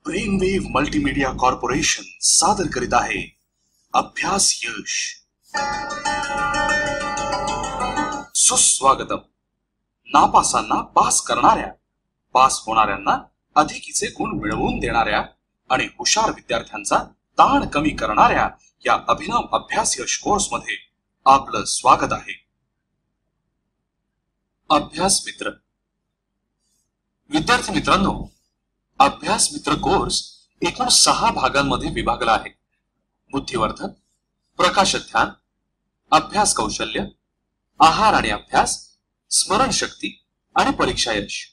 ब्रेनवेव्ह multimedia corporation सादर करीत आहे अभ्यास यश. सुस्वागतम. नापासांना पास करणाऱ्या, पास होणाऱ्यांना अधिकीचे गुण मिळवून देणाऱ्या आणि हुशार विद्यार्थ्यांचा ताण कमी करणाऱ्या या अभिनव अभ्यास यश कोर्स मध्ये आपलं स्वागत आहे. अभ्यास मित्र. विद्यार्थी मित्रांनो, अभ्यास मित्र कोर्स एकूण 6 भागांमध्ये विभागला आहे. बुद्धिवर्धन, प्रकाश ध्यान, अभ्यास कौशल्य, आहार आणि अभ्यास, स्मरणशक्ती आणि परीक्षा यश.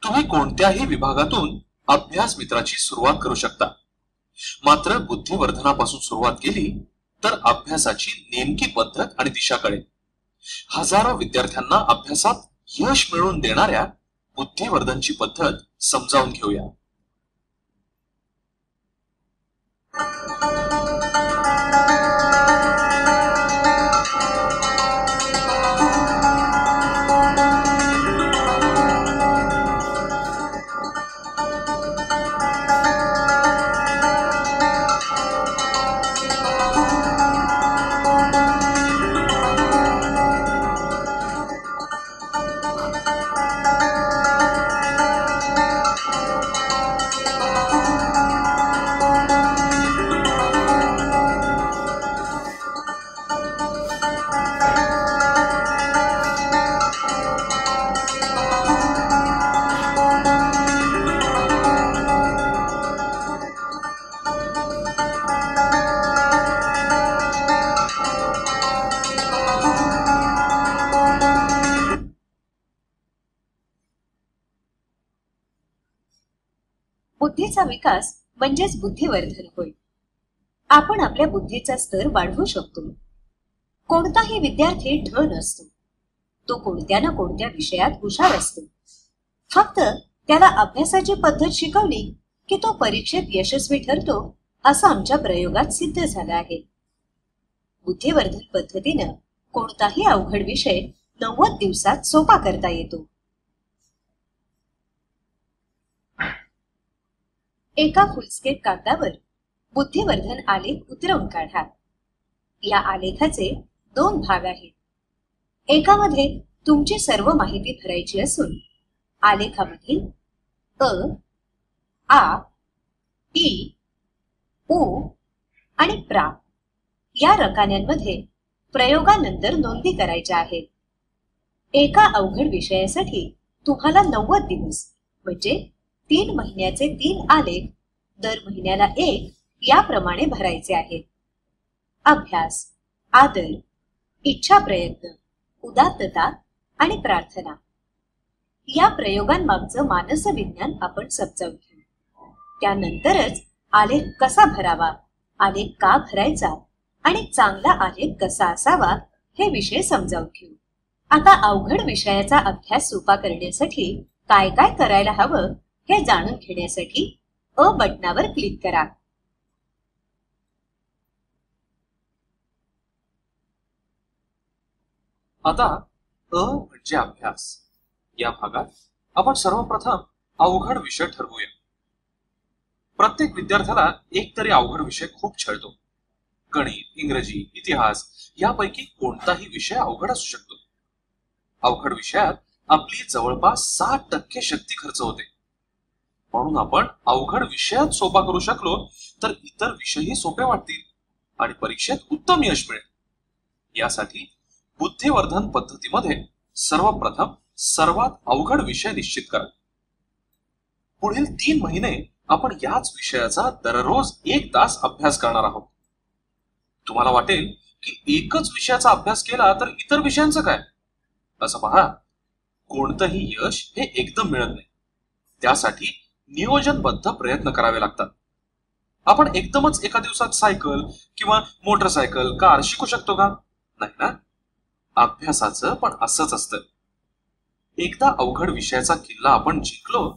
तुम्ही कोणत्याही विभागातून अभ्यास मित्राची सुरुवात करू शकता. मात्र बुद्धिवर्धनापासून सुरुवात केली तर अभ्यासाची नेमकी पद्धत आणि दिशा कळेल. हजारो विद्यार्थ्यांना अभ्यासात यश मिळवून देणाऱ्या बुद्धिवर्धनची पद्धत समजावून घेऊया. बुद्धीचा विकास म्हणजेच बुद्धिवर्धन होय. आपण आपल्या बुद्धीचा स्तर वाढवू शकतो. कोणताही विद्यार्थी ढ नसतो. तो कोणत्या ना कोणत्या विषयात हुशार असतो. फक्त त्याला अभ्यासाची पद्धत शिकवली की तो परीक्षेत यशस्वी ठरतो, असं आमच्या प्रयोगात सिद्ध झालं आहे. बुद्धिवर्धन पद्धतीनं कोणताही अवघड विषय 90 दिवसात सोपा करता येतो. एका फुलस्केप कागदावर बुद्धिवर्धन आलेख उतरवून काढा. या आलेखाचे 2 भाग आहेत. एकामध्ये तुमची सर्व माहिती भरायची असून आलेखामधील अ, आ, इ, उ आणि प्रा या रकान्यांमध्ये प्रयोगानंतर नोंदी करायच्या आहेत. एका अवघड विषयासाठी तुम्हाला 90 दिवस म्हणजे 3 महिन्याचे 3 आलेख दर महिन्याला 1 याप्रमाणे भरायचे आहेत. अभ्यास, आदर, इच्छा प्रयत्न, उदात्तता आणि प्रार्थना या प्रयोगांमागचं मानस विज्ञान आपण समजावून घेऊ. त्यानंतरच आलेख कसा भरावा, आलेख का भरायचा आणि चांगला आलेख कसा असावा हे विषय समजावून घेऊ. आता अवघड विषयाचा अभ्यास सोपा करण्यासाठी काय काय करायला हवं हे जाणून घेण्यासाठी अ बटनावर क्लिक करा. आता अ म्हणजे अभ्यास या भागात आपण सर्वप्रथम अवघड विषय ठरवूया. प्रत्येक विद्यार्थ्याला एक तरी अवघड विषय खूप छळतो. गणित, इंग्रजी, इतिहास यापैकी कोणताही विषय अवघड असू शकतो. अवघड विषयात आपली जवळपास 60% शक्ती खर्च होते. म्हणून आपण अवघड विषयात सोपा करू शकलो तर इतर विषयही सोपे वाटतील आणि परीक्षेत उत्तम यश मिळेल. यासाठी बुद्धिवर्धन पद्धतीमध्ये सर्वप्रथम सर्वात अवघड विषय निश्चित करा. पुढील 3 महिने आपण याच विषयाचा दररोज 1 तास अभ्यास करणार आहोत. तुम्हाला वाटेल की एकच विषयाचा अभ्यास केला तर इतर विषयांचं काय? असं पहा, कोणतंही यश हे एकदम मिळत नाही. त्यासाठी नियोजनबद्ध प्रयत्न करावे लागतात. आपण एकदमच एका दिवसात सायकल किंवा मोटरसायकल, कार शिकू शकतो का? नाही ना. अभ्यासाचं पण असंच असतं. एकदा अवघड विषयाचा किल्ला आपण जिंकलो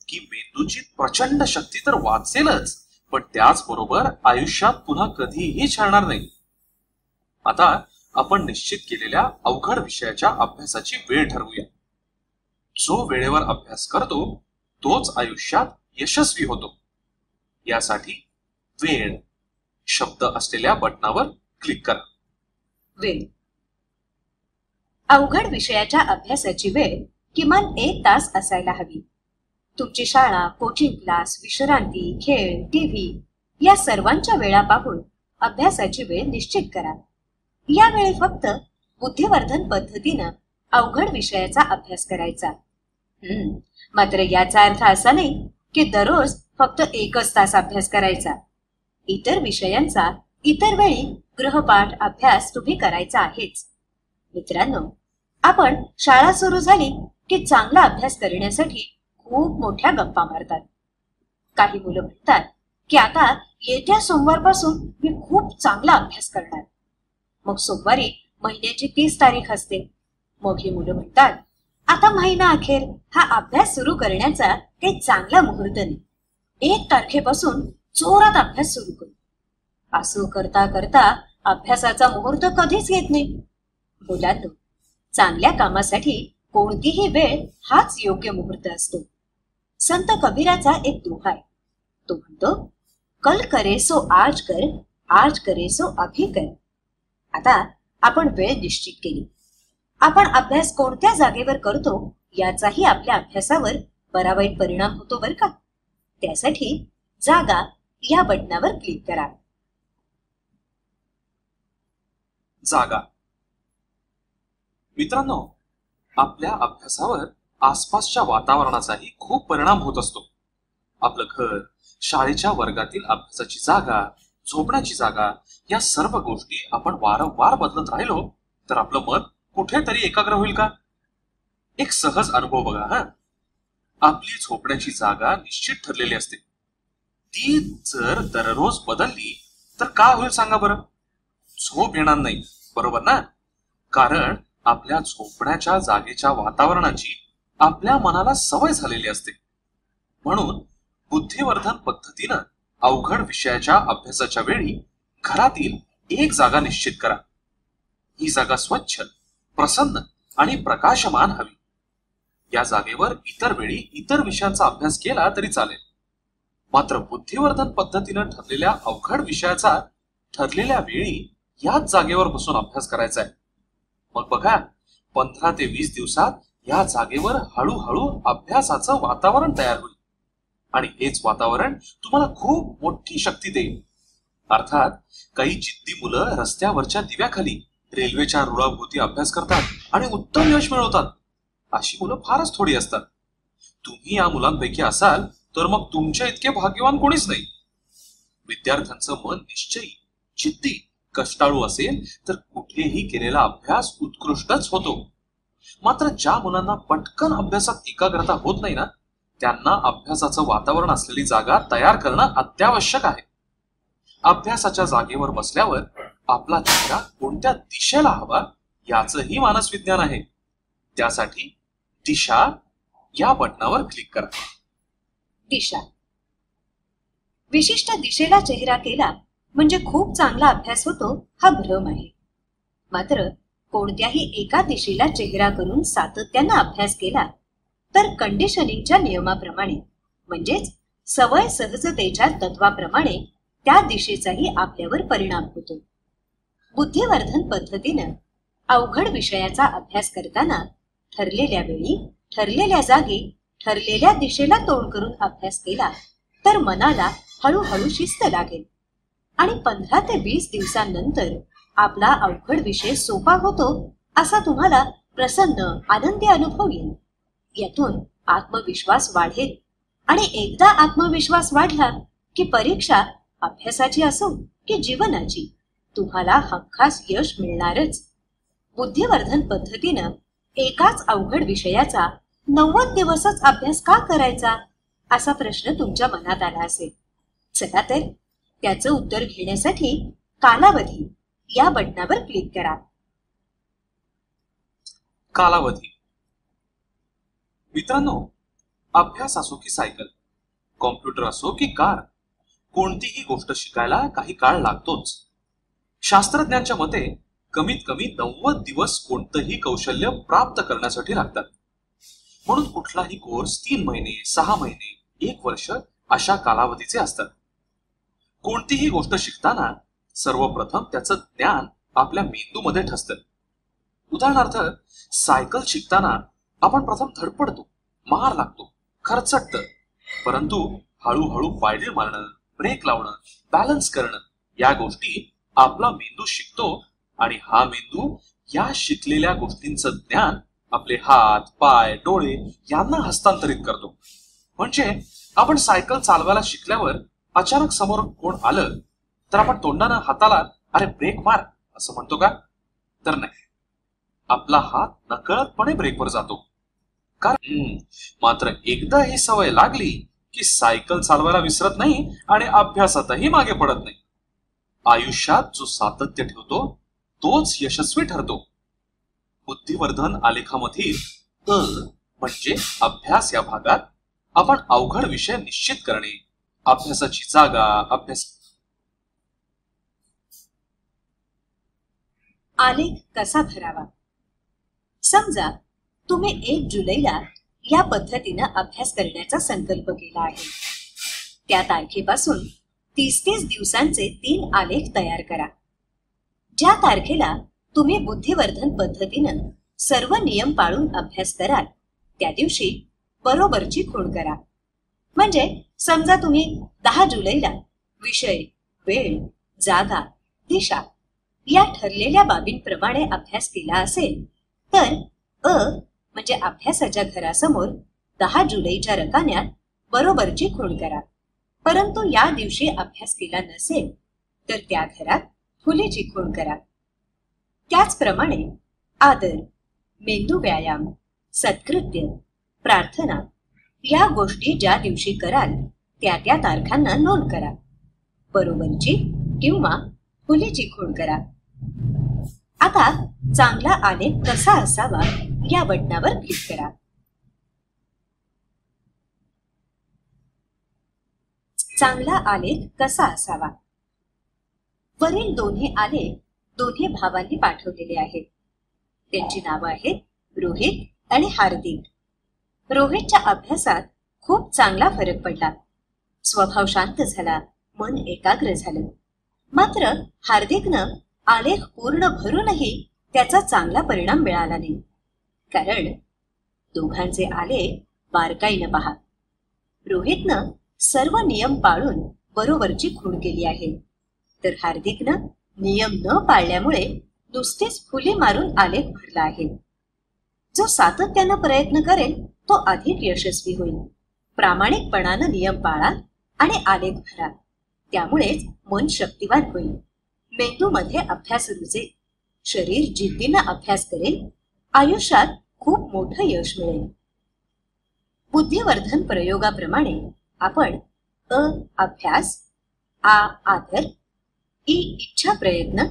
की मेंदूची प्रचंड शक्ती तर वाचेलच, पण त्याचबरोबर आयुष्यात पुन्हा कधीही छळणार नाही. आता आपण निश्चित केलेल्या अवघड विषयाच्या अभ्यासाची वेळ ठरवूया. जो वेळेवर अभ्यास करतो तोच आयुष्यात यशस्वी होतो. यासाठी वेळ शब्द असलेल्या बटनावर क्लिक करा. वेळ. अवघड विषयाच्या अभ्यासाची वेळ किमान 1 तास असायला हवी. तुमची शाळा, कोचिंग क्लास, विश्रांती, खेळ, टीव्ही या सर्वांच्या वेळा पाहून अभ्यासाची वेळ निश्चित करा. यावेळी फक्त बुद्धिवर्धन पद्धतीनं अवघड विषयाचा अभ्यास करायचा. मात्र याचा अर्थ असा नाही की दररोज फक्त 1च तास अभ्यास करायचा. इतर विषयांचा इतर वेळी गृहपाठ अभ्यास तुम्ही करायचा आहेच. मित्रांनो, आपण शाळा सुरू झाली की चांगला अभ्यास करण्यासाठी खूप मोठ्या गप्पा मारतात. काही मुलं म्हणतात की आता येत्या सोमवारपासून मी खूप चांगला अभ्यास करणार. मग सोमवारी महिन्याची 30 तारीख असते. मग ही मुलं म्हणतात आता महिना अखेर हा अभ्यास सुरू करण्याचा काही चांगला मुहूर्त नाही. 1 तारखेपासून जोरात अभ्यास सुरू करू. असं करता करता अभ्यासाचा मुहूर्त कधीच येत नाही. मुलांनो, चांगल्या कामासाठी कोणतीही वेळ हाच योग्य मुहूर्त असतो. संत कबीराचा एक दोहा आहे. तो म्हणतो, कल करे सो आज कर, आज करे सो अभी कर. आता आपण वेळ निश्चित केली. आपण अभ्यास कोणत्या जागेवर करतो याचाही आपल्या अभ्यासावर बरा वाईट परिणाम होतो बर का. त्यासाठी जागा या बटनावर क्लिक करा. जागा. मित्रांनो, आपल्या अभ्यासावर आसपासच्या वातावरणाचाही खूप परिणाम होत असतो. आपलं घर, शाळेच्या वर्गातील अभ्यासाची जागा, झोपण्याची जागा या सर्व गोष्टी आपण वारंवार बदलत राहिलो तर आपलं मन कुठेतरी एकाग्र होईल का? एक सहज अनुभव बघा. आपली झोपण्याची जागा निश्चित ठरलेली असते. ती जर दररोज बदलली तर काय होईल सांगा बरं? झोप येणार नाही, बरोबर ना? कारण आपल्या झोपण्याच्या जागेच्या वातावरणाची आपल्या मनाला सवय झालेली असते. म्हणून बुद्धिवर्धन पद्धतीनं अवघड विषयाच्या अभ्यासाच्या वेळी घरातील एक जागा निश्चित करा. ही जागा स्वच्छ, प्रसन्न आणि प्रकाशमान हवी. या जागेवर इतर वेळी इतर विषयांचा अभ्यास केला तरी चालेल. मात्र बुद्धिवर्धन पद्धतीनं ठरलेल्या अवघड विषयाचा ठरलेल्या वेळी याच जागेवर बसून अभ्यास करायचा आहे. मग बघा, 15 ते 20 दिवसात या जागेवर हळूहळू अभ्यासाचं वातावरण तयार होईल आणि हेच वातावरण तुम्हाला खूप मोठी शक्ती देईल. अर्थात काही जिद्दी मुलं रस्त्यावरच्या दिव्याखाली, रेल्वेच्या रुळाभोवती अभ्यास करतात आणि उत्तम यश मिळवतात. अशी मुलं फारच थोडी असतात. तुम्ही या मुलांपैकी असाल तर मग तुमच्या इतके भाग्यवान कोणीच नाही. विद्यार्थ्यांचं मन निश्चयी, जिद्दी, कष्टाळू असेल तर कुठेही केलेला अभ्यास उत्कृष्टच होतो. मात्र ज्या मुलांना पटकन अभ्यासात एकाग्रता होत नाही ना, त्यांना अभ्यासाचं वातावरण असलेली जागा तयार करणं अत्यावश्यक आहे. अभ्यासाच्या जागेवर बसल्यावर आपला चेहरा कोणत्या दिशेला हवा याचंही मानस विज्ञान आहे. त्यासाठी दिशा या बटनावर क्लिक करा. दिशा. विशिष्ट दिशेला चेहरा केला म्हणजे खूप चांगला अभ्यास होतो हा भ्रम आहे. मात्र कोणत्याही एका दिशेला चेहरा करून सातत्यानं अभ्यास केला तर कंडिशनिंगच्या नियमाप्रमाणे म्हणजेच सवय सहजतेच्या तत्वाप्रमाणे त्या दिशेचाही आपल्यावर परिणाम होतो. बुद्धिवर्धन पद्धतीनं अवघड विषयाचा अभ्यास करताना ठरलेल्या वेळी, ठरलेल्या जागी, ठरलेल्या दिशेला तोंड करून अभ्यास केला तर मनाला हळूहळू शिस्त लागेल आणि 15 ते 20 दिवसांनंतर आपला अवघड विषय सोपा होतो असा तुम्हाला प्रसन्न, आनंदी अनुभव येईल. यातून आत्मविश्वास वाढेल आणि एकदा आत्मविश्वास वाढला की परीक्षा अभ्यासाची असो की जीवनाची तुम्हाला हमखास यश मिळणारच. बुद्धिवर्धन पद्धतीनं एकाच अवघड विषयाचा 90 दिवसच अभ्यास का करायचा असा प्रश्न तुमच्या मनात आला असेल. चला तर त्याचं उत्तर घेण्यासाठी कालावधी या बटणावर क्लिक करा. कालावधी. मित्रांनो, अभ्यास असो की सायकल, कॉम्प्युटर असो की कार, कोणतीही गोष्ट शिकायला काही काळ लागतोच. शास्त्रज्ञांच्या मते कमीत कमी 90 दिवस कोणतंही कौशल्य प्राप्त करण्यासाठी लागतात. म्हणून कुठलाही कोर्स 3 महिने, 6 महिने, 1 वर्ष अशा कालावधीचे असतात. कोणतीही गोष्ट शिकताना सर्वप्रथम त्याचं ज्ञान आपल्या मेंदूमध्ये ठसतं. उदाहरणार्थ, सायकल शिकताना आपण प्रथम धडपडतो, मार लागतो, खरचटतं, परंतु हळूहळू पायडल मारणं, ब्रेक लावणं, बॅलन्स करणं या गोष्टी आपला मेंदू शिकतो आणि हा मेंदू या शिकलेल्या गोष्टींचं ज्ञान आपले हात, पाय, डोळे यांना हस्तांतरित करतो. म्हणजे आपण सायकल चालवायला शिकल्यावर अचानक समोर कोण आलं तर आपण तोंडानं हाताला अरे ब्रेक मार असं म्हणतो का? तर नाही, आपला हात नकळतपणे ब्रेकवर जातो. कारण मात्र एकदा ही सवय लागली की सायकल चालवायला विसरत नाही आणि अभ्यासातही मागे पडत नाही. आयुष्यात जो सातत्य ठेवतो तोच यशस्वी ठरतो. बुद्धिवर्धन आलेखामधील अ म्हणजे अभ्यास या भागात आपण अवघड विषय निश्चित करणे, अभ्यासाची जागा, अभ्यास. आलेख कसा भरावा? समजा तुम्ही 1 जुलैला या पद्धतीनं अभ्यास करण्याचा संकल्प केला आहे. त्या तारखेपासून 30 दिवसांचे 3 आलेख तयार करा. ज्या तारखेला तुम्ही बुद्धिवर्धन पद्धतीनं सर्व नियम पाळून अभ्यास कराल त्या दिवशी बरोबरची खूण करा. म्हणजे समजा तुम्ही 10 जुलैला विषय, वेळ, जागा, दिशा या ठरलेल्या बाबींप्रमाणे अभ्यास केला असेल तर अ म्हणजे अभ्यासाच्या घरासमोर 10 जुलैच्या रकान्यात बरोबरची खूण करा. परंतु या दिवशी अभ्यास केला नसेल तर त्या घरात फुलेची खूण करा. त्याचप्रमाणे आदर, मेंदू व्यायाम, सत्कृत्य, प्रार्थना या गोष्टी ज्या दिवशी कराल त्या त्या तारखांना नोंद करा. बरोबरची किंवा फुलेची खूण करा. आता चांगला आलेख कसा असावा या बटणावर क्लिक करा. चांगला आलेख कसा असावा? वरील दोन्ही आलेख दोन्ही भावांनी पाठवलेले आहेत. त्यांची नावं आहेत रोहित आणि हार्दिक. रोहितच्या अभ्यासात खूप चांगला फरक पडला. स्वभाव शांत झाला, मन एकाग्र झालं. मात्र हार्दिकनं आलेख पूर्ण भरूनही त्याचा चांगला परिणाम मिळाला नाही. कारण दोघांचे आलेख बारकाईनं पहा. रोहितनं सर्व नियम पाळून बरोबरची खूण केली आहे, तर हार्दिकनं नियम न पाळल्यामुळे नुसतेच फुले मारून आलेख भरला आहे. जो सातत्यानं प्रयत्न करेल तो अधिक यशस्वी होईल. प्रामाणिकपणानं नियम पाळा आणि आलेख भरा. त्यामुळेच मन शक्तिवान होईल, मेंदूमध्ये अभ्यास रुजेल, शरीर जिद्दीनं अभ्यास करेल, आयुष्यात खूप मोठं यश मिळेल. बुद्धिवर्धन प्रयोगाप्रमाणे आपण अ अभ्यास, आ आदर, ई इच्छा प्रयत्न,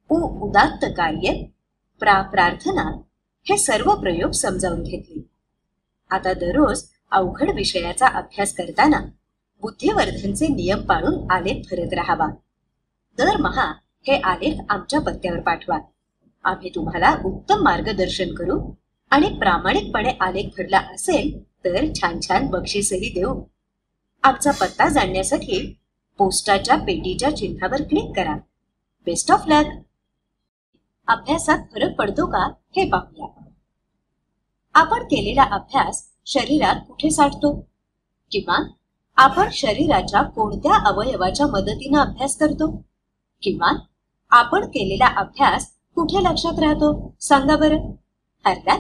उ उदात्त कार्य, प्रार्थना हे सर्व प्रयोग समजावून घेतले. आता दररोज अवघड विषयाचा अभ्यास करताना बुद्धिवर्धनचे नियम पाळून आलेख भरत राहावा. दरमहा हे आलेख आमच्या पत्त्यावर पाठवा. आम्ही तुम्हाला उत्तम मार्गदर्शन करू आणि प्रामाणिकपणे आलेख भरला असेल तर छान छान बक्षीसही देऊ. आमचा पत्ता जाणण्यासाठी पोस्टाच्या पेटीच्या चिन्हावर क्लिक करा. बेस्ट ऑफ लक. अभ्यासात फरक पडतो का हे पाहूया. आपण केलेला अभ्यास शरीरात कुठे साठतो? किंवा आपण शरीराच्या कोणत्या अवयवाच्या मदतीने अभ्यास करतो? किंवा आपण केलेला अभ्यास कुठे लक्षात राहतो? सांगा बरं. अर्थात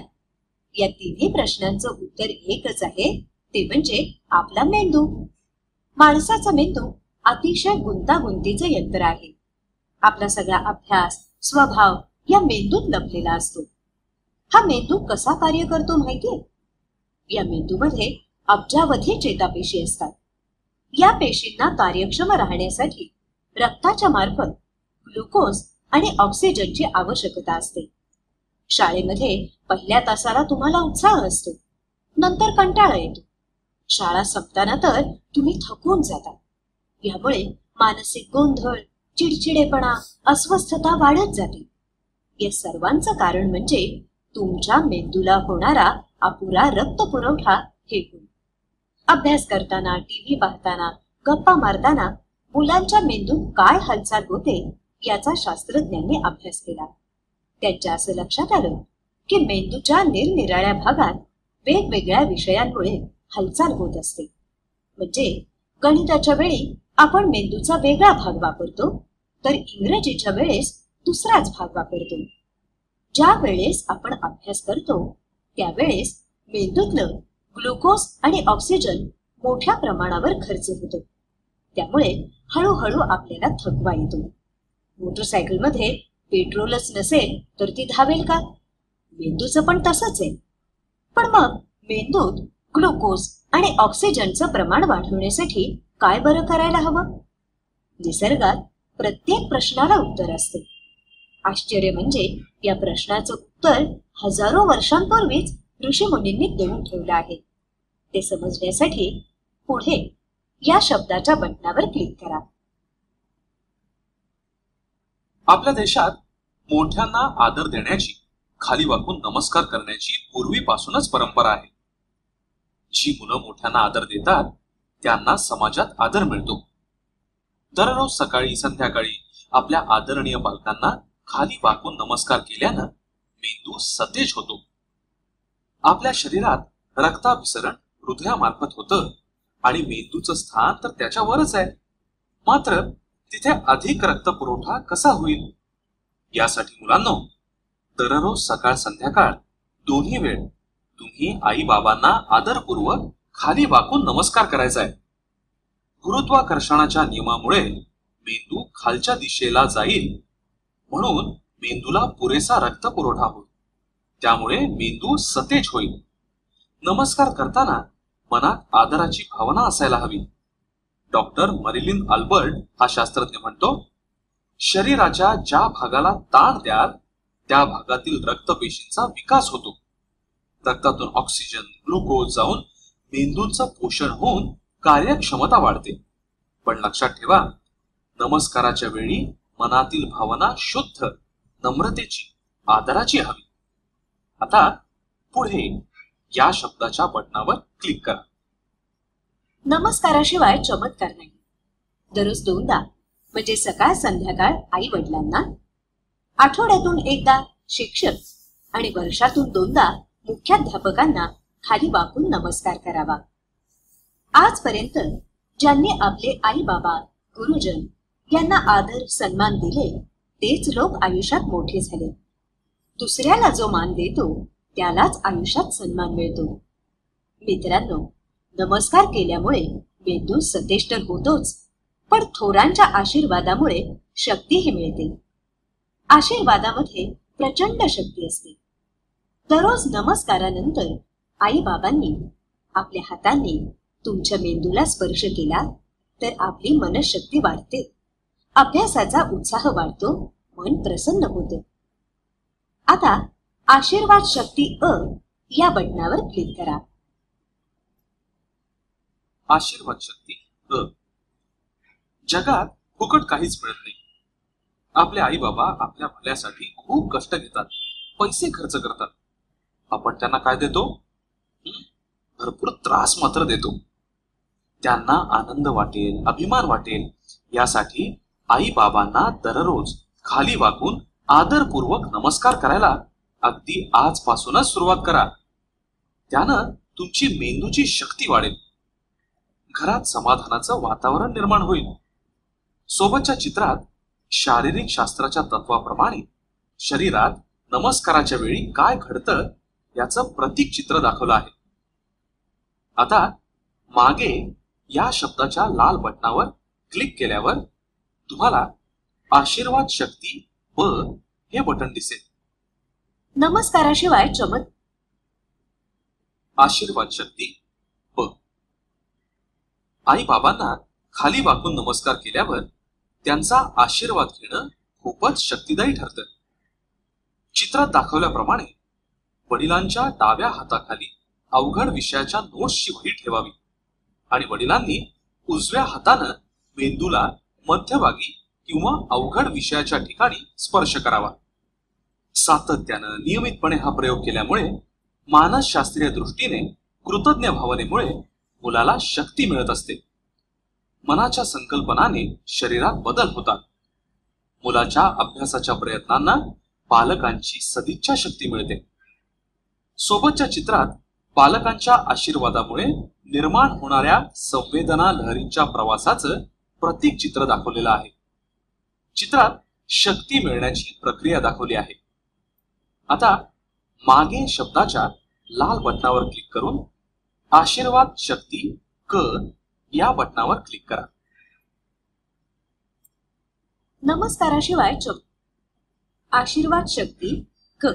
या तिन्ही प्रश्नांचं उत्तर एकच आहे, ते म्हणजे आपला मेंदू. माणसाचा मेंदू अतिशय गुंतागुंतीचं यंत्र आहे. आपला सगळा अभ्यास, स्वभाव या मेंदूत लपलेला असतो. हा मेंदू कसा कार्य करतो माहितीये? या मेंदूमध्ये अब्जावधी चेतापेशी असतात. या पेशींना कार्यक्षम राहण्यासाठी रक्ताच्या मार्फत ग्लुकोज आणि ऑक्सिजनची आवश्यकता असते. शाळेमध्ये पहिल्या तासाला तुम्हाला उत्साह असतो, नंतर कंटाळा येतो. शाळा संपताना तर तुम्ही थकून जाता. यामुळे मानसिक गोंधळ, चिडचिडेपणा, अस्वस्थता वाढत जाते. या सर्वांचं कारण म्हणजे तुमच्या मेंदूला होणारा अपुरा रक्त पुरवठा हे गुण. अभ्यास करताना, टीव्ही पाहताना, गप्पा मारताना मुलांच्या मेंदूत काय हालचाल होते याचा शास्त्रज्ञांनी अभ्यास केला. त्यांच्या असं लक्षात आलं की मेंदूच्या निरनिराळ्या भागात वेगवेगळ्या विषयांमुळे हालचाल होत असते. म्हणजे गणिताच्या वेळी आपण मेंदूचा वेगळा भाग वापरतो, तर इंग्रजीच्या वेळेस दुसराच भाग वापरतो. ज्या वेळेस आपण अभ्यास करतो त्यावेळेस मेंदूतलं ग्लुकोज आणि ऑक्सिजन मोठ्या प्रमाणावर खर्च होतो. त्यामुळे हळूहळू आपल्याला थकवा येतो. मोटरसायकलमध्ये पेट्रोलच नसेल तर ती धावेल का? मेंदूचं पण तसंच आहे. पण मग मेंदूत ग्लुकोज आणि ऑक्सिजनचं प्रमाण वाढवण्यासाठी काय बरं करायला हवं? निसर्गात प्रत्येक प्रश्नाला उत्तर असतं. आश्चर्य म्हणजे या प्रश्नाचं उत्तर हजारो वर्षांपूर्वीच ऋषीमुनींनी देऊन ठेवलं आहे. ते समजण्यासाठी पुढे या शब्दाच्या बटनावर क्लिक करा. आपल्या देशात मोठ्यांना आदर देण्याची, खाली वाकून नमस्कार करण्याची पूर्वीपासूनच परंपरा आहे. जी मुलं मोठ्यांना आदर देतात त्यांना समाजात आदर मिळतो. दररोज सकाळी संध्याकाळी आपल्या आदरणीय पालकांना खाली वाकून नमस्कार केल्यानं मेंदू सतेज होतो. आपल्या शरीरात रक्ताभिसरण हृदयामार्फत होतं आणि मेंदूचं स्थान तर त्याच्यावरच आहे. मात्र तिथे अधिक रक्त पुरवठा कसा होईल? यासाठी मुलांनो, दररोज सकाळ संध्याकाळ दोन्ही वेळ तुम्ही आई बाबांना आदरपूर्वक खाली वाकून नमस्कार करायचा आहे. गुरुत्वाकर्षणाच्या नियमामुळे मेंदू खालच्या दिशेला जाईल, म्हणून मेंदूला पुरेसा रक्त पुरवठा होईल. त्यामुळे मेंदू सतेज होईल. नमस्कार करताना मनात आदराची भावना असायला हवी. डॉक्टर मरिलिन अल्बर्ट हा शास्त्रज्ञ म्हणतो, शरीराच्या ज्या भागाला ताण द्याल त्या भागातील रक्तपेशींचा विकास होतो. रक्तातून ऑक्सिजन, ग्लुकोज जाऊन मेंदूचं पोषण होऊन कार्यक्षमता वाढते. पण लक्षात ठेवा, नमस्काराच्या वेळी मनातील भावना शुद्ध, नम्रतेची, आदराची हवी. आता पुढे या शब्दाच्या बटनावर क्लिक करा. नमस्काराशिवाय चमत्कार नाही. दररोज दोनदा म्हणजे सकाळ संध्याकाळ आई वडिलांना, आठवड्यातून एकदा शिक्षक आणि वर्षातून दोनदा मुख्याध्यापकांना खाली वाकून नमस्कार करावा. आजपर्यंत ज्यांनी आपले आई बाबा, गुरुजन यांना आदर सन्मान दिले तेच लोक आयुष्यात मोठे झाले. दुसऱ्याला जो मान देतो त्यालाच आयुष्यात सन्मान मिळतो. मित्रांनो, नमस्कार केल्यामुळे मेंदू सतेज तर होतोच, पण थोरांच्या आशीर्वादामुळे शक्तीही मिळते. आशीर्वादामध्ये प्रचंड शक्ती असते. दररोज नमस्कारानंतर आई बाबांनी आपल्या हातांनी तुमच्या मेंदूला स्पर्श केला तर आपली मनशक्ती वाढते, अभ्यासाचा उत्साह वाढतो, मन प्रसन्न होतं. आता आशीर्वाद शक्ती अ या बटनावर क्लिक करा. आशीर्वाद शक्ती अ. जगात फुकट काहीच मिळत नाही. आपले आई बाबा आपल्या भल्यासाठी खूप कष्ट घेतात, पैसे खर्च करतात. आपण त्यांना काय देतो? भरपूर त्रास मात्र देतो. त्यांना आनंद वाटेल, अभिमान वाटेल यासाठी आई बाबांना दररोज खाली वाकून आदरपूर्वक नमस्कार करायला अगदी आजपासूनच सुरुवात करा. त्यानं तुमची मेंदूची शक्ती वाढेल. घरात समाधानाचं वातावरण निर्माण होईल. सोबतच्या चित्रात शारीरिक शास्त्राच्या तत्वाप्रमाणे शरीरात नमस्काराच्या वेळी काय घडतं याचं प्रतीक चित्र दाखवलं आहे. आता मागे या शब्दाच्या लाल बटनावर क्लिक केल्यावर तुम्हाला आशीर्वाद शक्ती व हे बटन दिसेल. नमस्काराशिवाय आशीर्वाद शक्ती व आई बाबांना खाली वाकून नमस्कार केल्यावर त्यांचा आशीर्वाद घेणं खूपच शक्तिदायी ठरतं. चित्रात दाखवल्याप्रमाणे वडिलांच्या डाव्या हाताखाली अवघड विषयाच्या नोट्सची वही ठेवावी आणि वडिलांनी उजव्या हातानं मेंदूला मध्यभागी किंवा अवघड विषयाच्या ठिकाणी स्पर्श करावा. सातत्यानं नियमितपणे हा प्रयोग केल्यामुळे मानसशास्त्रीय दृष्टीने कृतज्ञ भावनेमुळे मुलाला शक्ती मिळत असते. मनाच्या संकल्पनाने शरीरात बदल होतात. मुलाच्या अभ्यासाच्या प्रयत्नांना पालकांची सदिच्छा शक्ती मिळते. सोबतच्या चित्रात पालकांच्या आशीर्वादामुळे निर्माण होणाऱ्या संवेदना लहरींच्या प्रवासाचं प्रतीक चित्र दाखवलेलं आहे. चित्रात शक्ती मिळण्याची प्रक्रिया दाखवली आहे. आता मागे शब्दाच्या लाल बटनावर क्लिक करून आशीर्वाद शक्ती क या बटनावर क्लिक करा. नमस्काराशिवाय आशीर्वाद शक्ती क.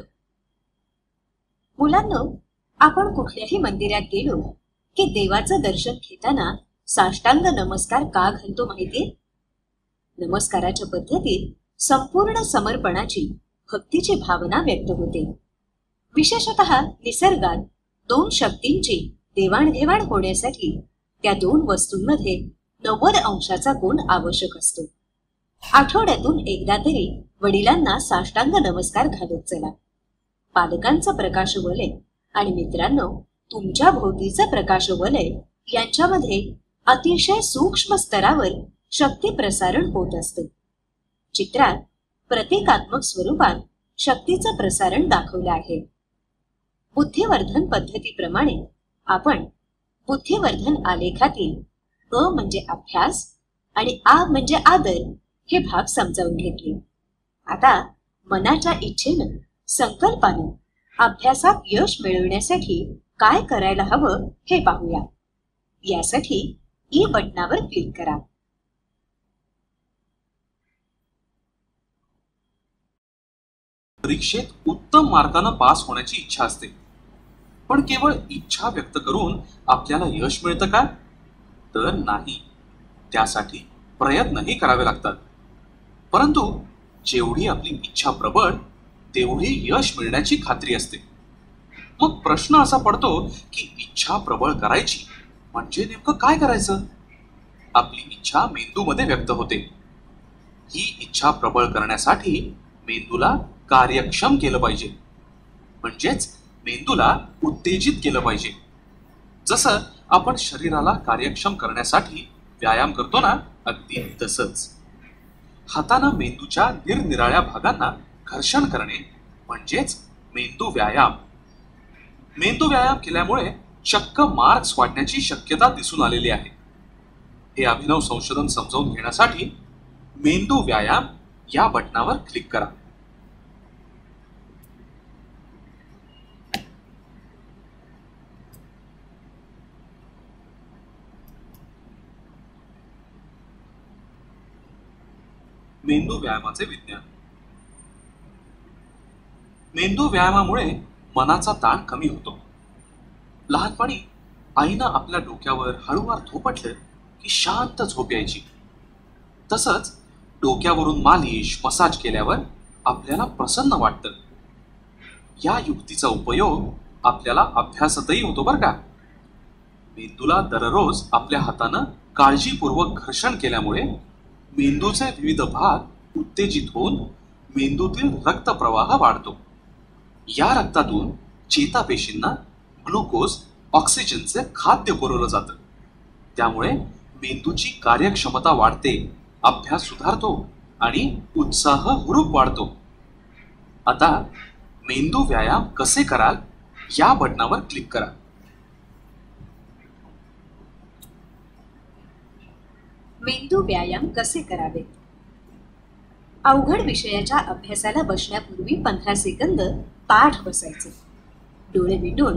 मुलांनो, आपण कुठल्याही मंदिरात गेलो की देवाचं दर्शन घेताना साष्टांग नमस्कार का घालतो माहितीये? नमस्काराच्या पद्धतीत संपूर्ण समर्पणाची, भक्तीची भावना व्यक्त होते. विशेषतः निसर्गात दोन शक्तींची देवाणघेवाण होण्यासाठी त्या दोन वस्तूंमध्ये 90 अंशाचा कोन आवश्यक असतो. आठवड्यातून एकदा तरी वडिलांना साष्टांग नमस्कार घालत चला. पालकांचं प्रकाश वलय आणि मित्रांनो, तुमच्या भोवतीचं प्रकाश वलय यांच्यामध्ये अतिशय सूक्ष्म स्तरावर शक्ती प्रसारण होत असतं. चित्रात प्रतिकात्मक स्वरूपात शक्तीचं प्रसारण दाखवलं आहे. बुद्धिवर्धन पद्धतीप्रमाणे आपण बुद्धिवर्धन आलेखातील अ म्हणजे अभ्यास आणि आ म्हणजे आदर हे भाग समजावून घेतले. आता मनाच्या इच्छेनं, संकल्पानं अभ्यासात यश मिळवण्यासाठी काय करायला हवं हे पाहूया. यासाठी ई बटनावर क्लिक करा. परीक्षेत उत्तम मार्कानं पास होण्याची इच्छा असते, पण केवळ इच्छा व्यक्त करून आपल्याला यश मिळतं का? तर नाही. त्यासाठी प्रयत्नही करावे लागतात. परंतु जेवढी आपली इच्छा प्रबळ तेवढी यश मिळण्याची खात्री असते. मग प्रश्न असा पडतो की इच्छा प्रबळ करायची म्हणजे नेमकं काय करायचं? आपली इच्छा मेंदूमध्ये व्यक्त होते. ही इच्छा प्रबळ करण्यासाठी मेंदूला कार्यक्षम केलं पाहिजे, म्हणजेच मेंदूला उत्तेजित केलं पाहिजे. जसं आपण शरीराला कार्यक्षम करण्यासाठी व्यायाम करतो ना, अगदी तसंच. हातानं मेंदूच्या निरनिराळ्या भागांना घर्षण करणे म्हणजेच मेंदू व्यायाम. मेंदू व्यायाम केल्यामुळे चक्क मार्क्स वाढण्याची शक्यता दिसून आलेली आहे. हे अभिनव संशोधन समजावून घेण्यासाठी मेंदू व्यायाम या बटनावर क्लिक करा. मेंदू व्यायामाचे विज्ञान. मेंदू व्यायामामुळे मनाचा ताण कमी होतो. लहानपणी आईनं आपल्या डोक्यावर हळूवार थोपटलं की शांत झोप यायची. तसंच डोक्यावरून मालिश, मसाज केल्यावर आपल्याला प्रसन्न वाटतं. या युक्तीचा उपयोग आपल्याला अभ्यासातही होतो बरं का. मेंदूला दररोज आपल्या हातानं काळजीपूर्वक घर्षण केल्यामुळे मेंदूचे विविध भाग उत्तेजित होऊन मेंदूतील रक्तप्रवाह वाढतो. या रक्तातून चेतापेशींना ग्लुकोज, ऑक्सिजनचे खाद्य पुरवलं जातं. त्यामुळे मेंदूची कार्यक्षमता वाढते, अभ्यास सुधारतो आणि उत्साह हुरूप वाढतो. आता मेंदू व्यायाम कसे कराल या बटनावर क्लिक करा. मेंदू व्यायाम कसे करावेत? अवघड विषयाच्या अभ्यासाला बसण्यापूर्वी 15 सेकंद ताठ बसायचे. डोळे मिटून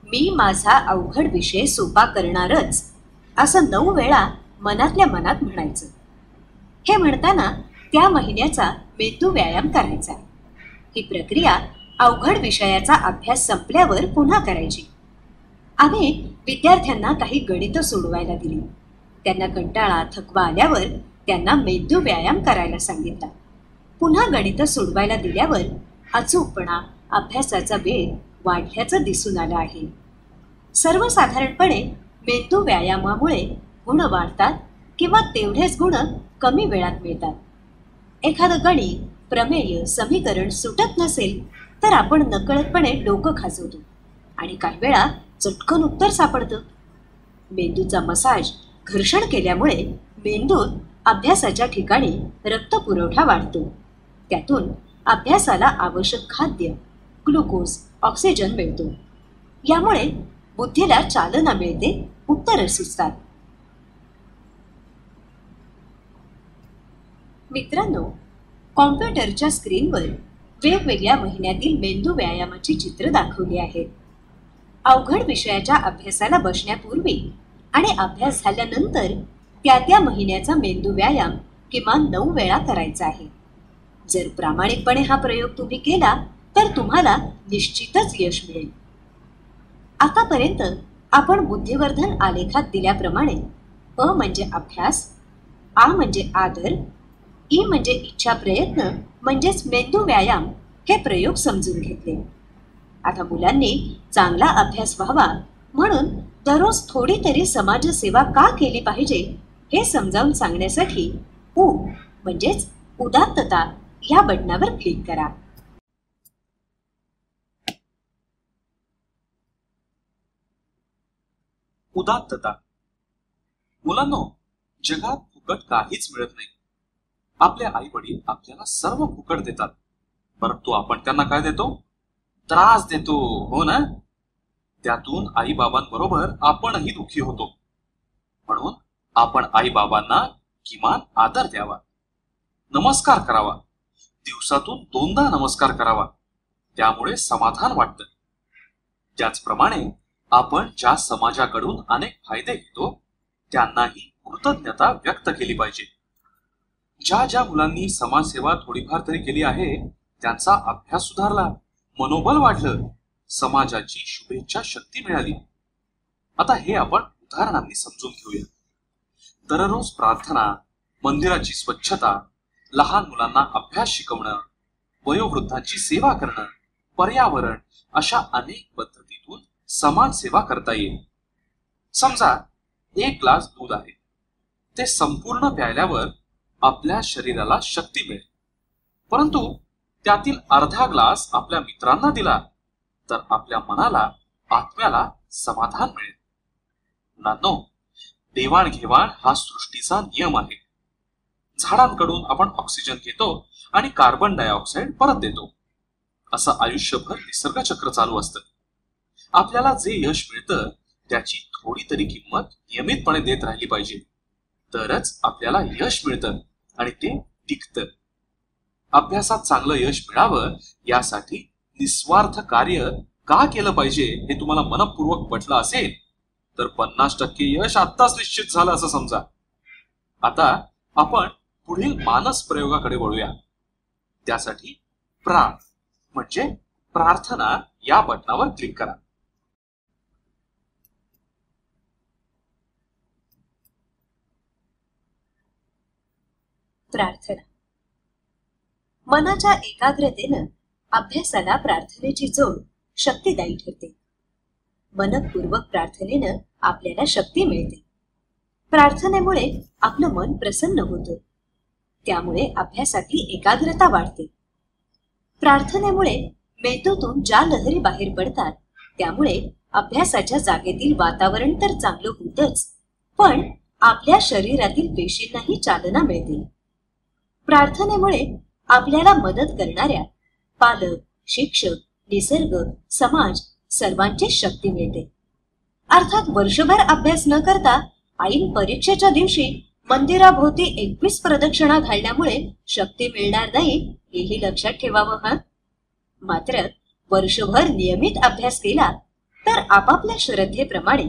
मी माझा अवघड विषय सोपा करणारच असं 9 वेळा मनातल्या मनात म्हणायचं. हे म्हणताना त्या महिन्याचा मेंदू व्यायाम करायचा. ही प्रक्रिया अवघड विषयाचा अभ्यास संपल्यावर पुन्हा करायची. आम्ही विद्यार्थ्यांना काही गणितं सोडवायला दिली. त्यांना कंटाळा थकवा आल्यावर त्यांना मेंदू व्यायाम करायला सांगितला. पुन्हा गणितं सोडवायला दिल्यावर अचूकपणा, अभ्यासाचा वेग वाढल्याचं दिसून आलं आहे. सर्वसाधारणपणे मेंदू व्यायामामुळे गुण वाढतात किंवा तेवढेच गुण कमी वेळात मिळतात. एखादं गणित, प्रमेय, समीकरण सुटत नसेल तर आपण नकळतपणे डोकं खाजवतो आणि काही वेळा चटकन उत्तर सापडतं. मेंदूचा मसाज, घर्षण केल्यामुळे मेंदूत अभ्यासाच्या ठिकाणी रक्तपुरवठा वाढतो. त्यातून अभ्यासाला आवश्यक खाद्य, ग्लुकोज, ऑक्सिजन मिळतो. यामुळे बुद्धीला चालना मिळते, उत्तरं सुचतात. मित्रांनो, कॉम्प्युटरच्या स्क्रीनवर वेगवेगळ्या महिन्यातील मेंदू व्यायामाची चित्र दाखवली आहेत. अवघड विषयाच्या अभ्यासाला बसण्यापूर्वी आणि अभ्यास झाल्यानंतर त्या महिन्याचा मेंदू व्यायाम किमान 9 वेळा करायचा आहे. जर प्रामाणिकपणे हा प्रयोग तुम्ही केला तर तुम्हाला निश्चितच यश मिळेल. आतापर्यंत आपण बुद्धिवर्धन आलेखात दिल्याप्रमाणे अ म्हणजे अभ्यास, आ म्हणजे आदर, ई म्हणजे इच्छा प्रयत्न म्हणजेच मेंदू व्यायाम हे प्रयोग समजून घेतले. आता मुलांनी चांगला अभ्यास व्हावा म्हणून दररोज थोडी तरी समाजसेवा का केली पाहिजे हे समजावून सांगण्यासाठी उ म्हणजेच उदात्तता या बटनावर क्लिक करा. उदात्तता. मुलांनो, जगात फुकट काहीच मिळत नाही. आपले आई वडील आपल्याला सर्व फुकट देतात, परंतु आपण त्यांना काय देतो? त्रास देतो, हो ना? त्यातून आई बाबांबरोबर आपणही दुःखी होतो. म्हणून आपण आई बाबांना किमान आदर द्यावा, नमस्कार करावा, दिवसातून 2दा नमस्कार करावा. त्यामुळे समाधान वाटतं. त्याचप्रमाणे आपण ज्या समाजाकडून अनेक फायदे घेतो त्यांनाही कृतज्ञता व्यक्त केली पाहिजे. ज्या मुलांनी समाजसेवा थोडीफार तरी केली आहे त्यांचा अभ्यास सुधारला, मनोबल वाढलं, समाजाची शुभेच्छा शक्ती मिळाली. आता हे आपण उदाहरणांनी समजून घेऊया. दररोज प्रार्थना, मंदिराची स्वच्छता, लहान मुलांना अभ्यास शिकवणं, वयोवृद्धांची सेवा करणं, पर्यावरण अशा अनेक पद्धतीतून समाजसेवा करता येईल. समजा 1 ग्लास दूध आहे, ते संपूर्ण प्यायल्यावर आपल्या शरीराला शक्ती मिळेल. परंतु त्यातील अर्धा ग्लास आपल्या मित्रांना दिला तर आपल्या मनाला, आत्म्याला समाधान मिळेल. मुलांनो, देवाणघेवाण हा सृष्टीचा नियम आहे. झाडांकडून आपण ऑक्सिजन घेतो आणि कार्बन डायऑक्साईड परत देतो. असं आयुष्यभर निसर्ग चक्र चालू असतं. आपल्याला जे यश मिळतं त्याची थोडी तरी किंमत नियमितपणे देत राहिली पाहिजे, तरच आपल्याला यश मिळतं आणि ते टिकतं. अभ्यासात चांगलं यश मिळावं यासाठी निस्वार्थ कार्य का केलं पाहिजे हे तुम्हाला मनपूर्वक पटलं असेल तर 50% यश आत्ताच निश्चित झालं असं समजा. आता आपण पुढील मानस प्रयोगाकडे वळूया. त्यासाठी प्रा म्हणजे प्रार्थना या बटनावर क्लिक करा. प्रार्थना. मनाच्या एकाग्रतेनं अभ्यासाला प्रार्थनेची जोड शक्तिदायी ठरते. मनपूर्वक प्रार्थनेनं आपल्याला शक्ती मिळते. प्रार्थनेमुळे आपलं मन प्रसन्न होतं. त्यामुळे अभ्यासातली एकाग्रता वाढते. प्रार्थनेमुळे मेंदूतून ज्या लहरी बाहेर पडतात त्यामुळे अभ्यासाच्या जागेतील वातावरण तर चांगलं होतच, पण आपल्या शरीरातील पेशींनाही चालना मिळते. प्रार्थनेमुळे आपल्याला मदत करणाऱ्या पालक, शिक्षक, निसर्ग, समाज सर्वांची शक्ती मिळते. अर्थात वर्षभर अभ्यास न करता ऐन परीक्षेच्या दिवशी मंदिराभोवती 21 प्रदक्षिणा घालण्यामुळे शक्ती मिळणार नाही हेही लक्षात ठेवावं. मात्र वर्षभर नियमित अभ्यास केला तर आपापल्या श्रद्धेप्रमाणे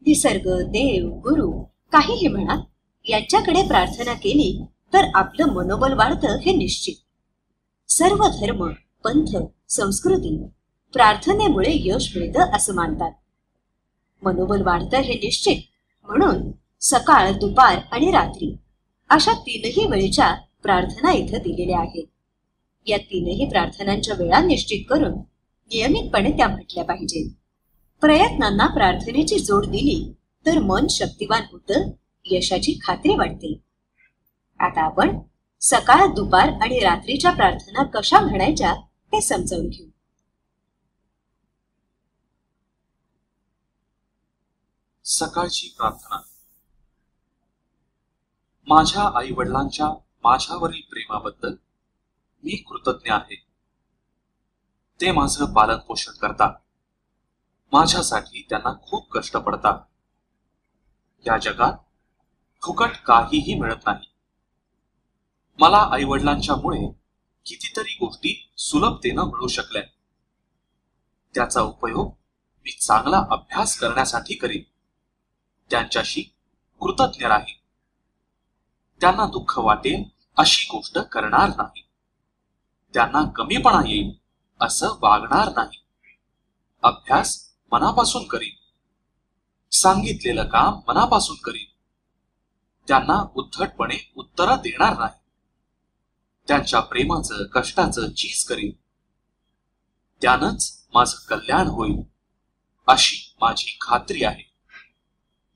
निसर्ग, देव, गुरु काहीही म्हणा यांच्याकडे प्रार्थना केली तर आपलं मनोबल वाढतं हे निश्चित. सर्व धर्म, पंथ, संस्कृती प्रार्थनेमुळे यश मिळतं असं मानतात. मनोबल वाढतं हे निश्चित म्हणून सकाळ, दुपार आणि रात्री अशा तीनही वेळेच्या प्रार्थना इथं दिलेल्या आहेत. या तीनही प्रार्थनांच्या वेळा निश्चित करून नियमितपणे त्या म्हटल्या पाहिजेत. प्रयत्नांना प्रार्थनेची जोड दिली तर मन शक्तिवान होतं, यशाची खात्री वाटते. आता आपण सकाळ, दुपार आणि रात्रीच्या प्रार्थना कशा म्हणायच्या ते समजावून घेऊ. सकाळची प्रार्थना. माझ्या आई वडिलांच्या माझ्यावरील प्रेमाबद्दल मी कृतज्ञ आहे. ते माझं पालन पोषण करतात. माझ्यासाठी त्यांना खूप कष्ट पडतात. या जगात फुकट काहीही मिळत नाही. मला आई वडिलांच्यामुळे कितीतरी गोष्टी सुलभतेनं मिळू शकल्या. त्याचा उपयोग मी चांगला अभ्यास करण्यासाठी करीन. त्यांच्याशी कृतज्ञ राहीन. त्यांना दुःख वाटेल अशी गोष्ट करणार नाही. त्यांना कमीपणा येईल असं वागणार नाही. अभ्यास मनापासून करीन. सांगितलेलं काम मनापासून करीन. त्यांना उद्धटपणे उत्तर देणार नाही. त्यांच्या प्रेमाचं, कष्टाचं चीज करीन. त्यानंच माझं कल्याण होईल अशी माझी खात्री आहे.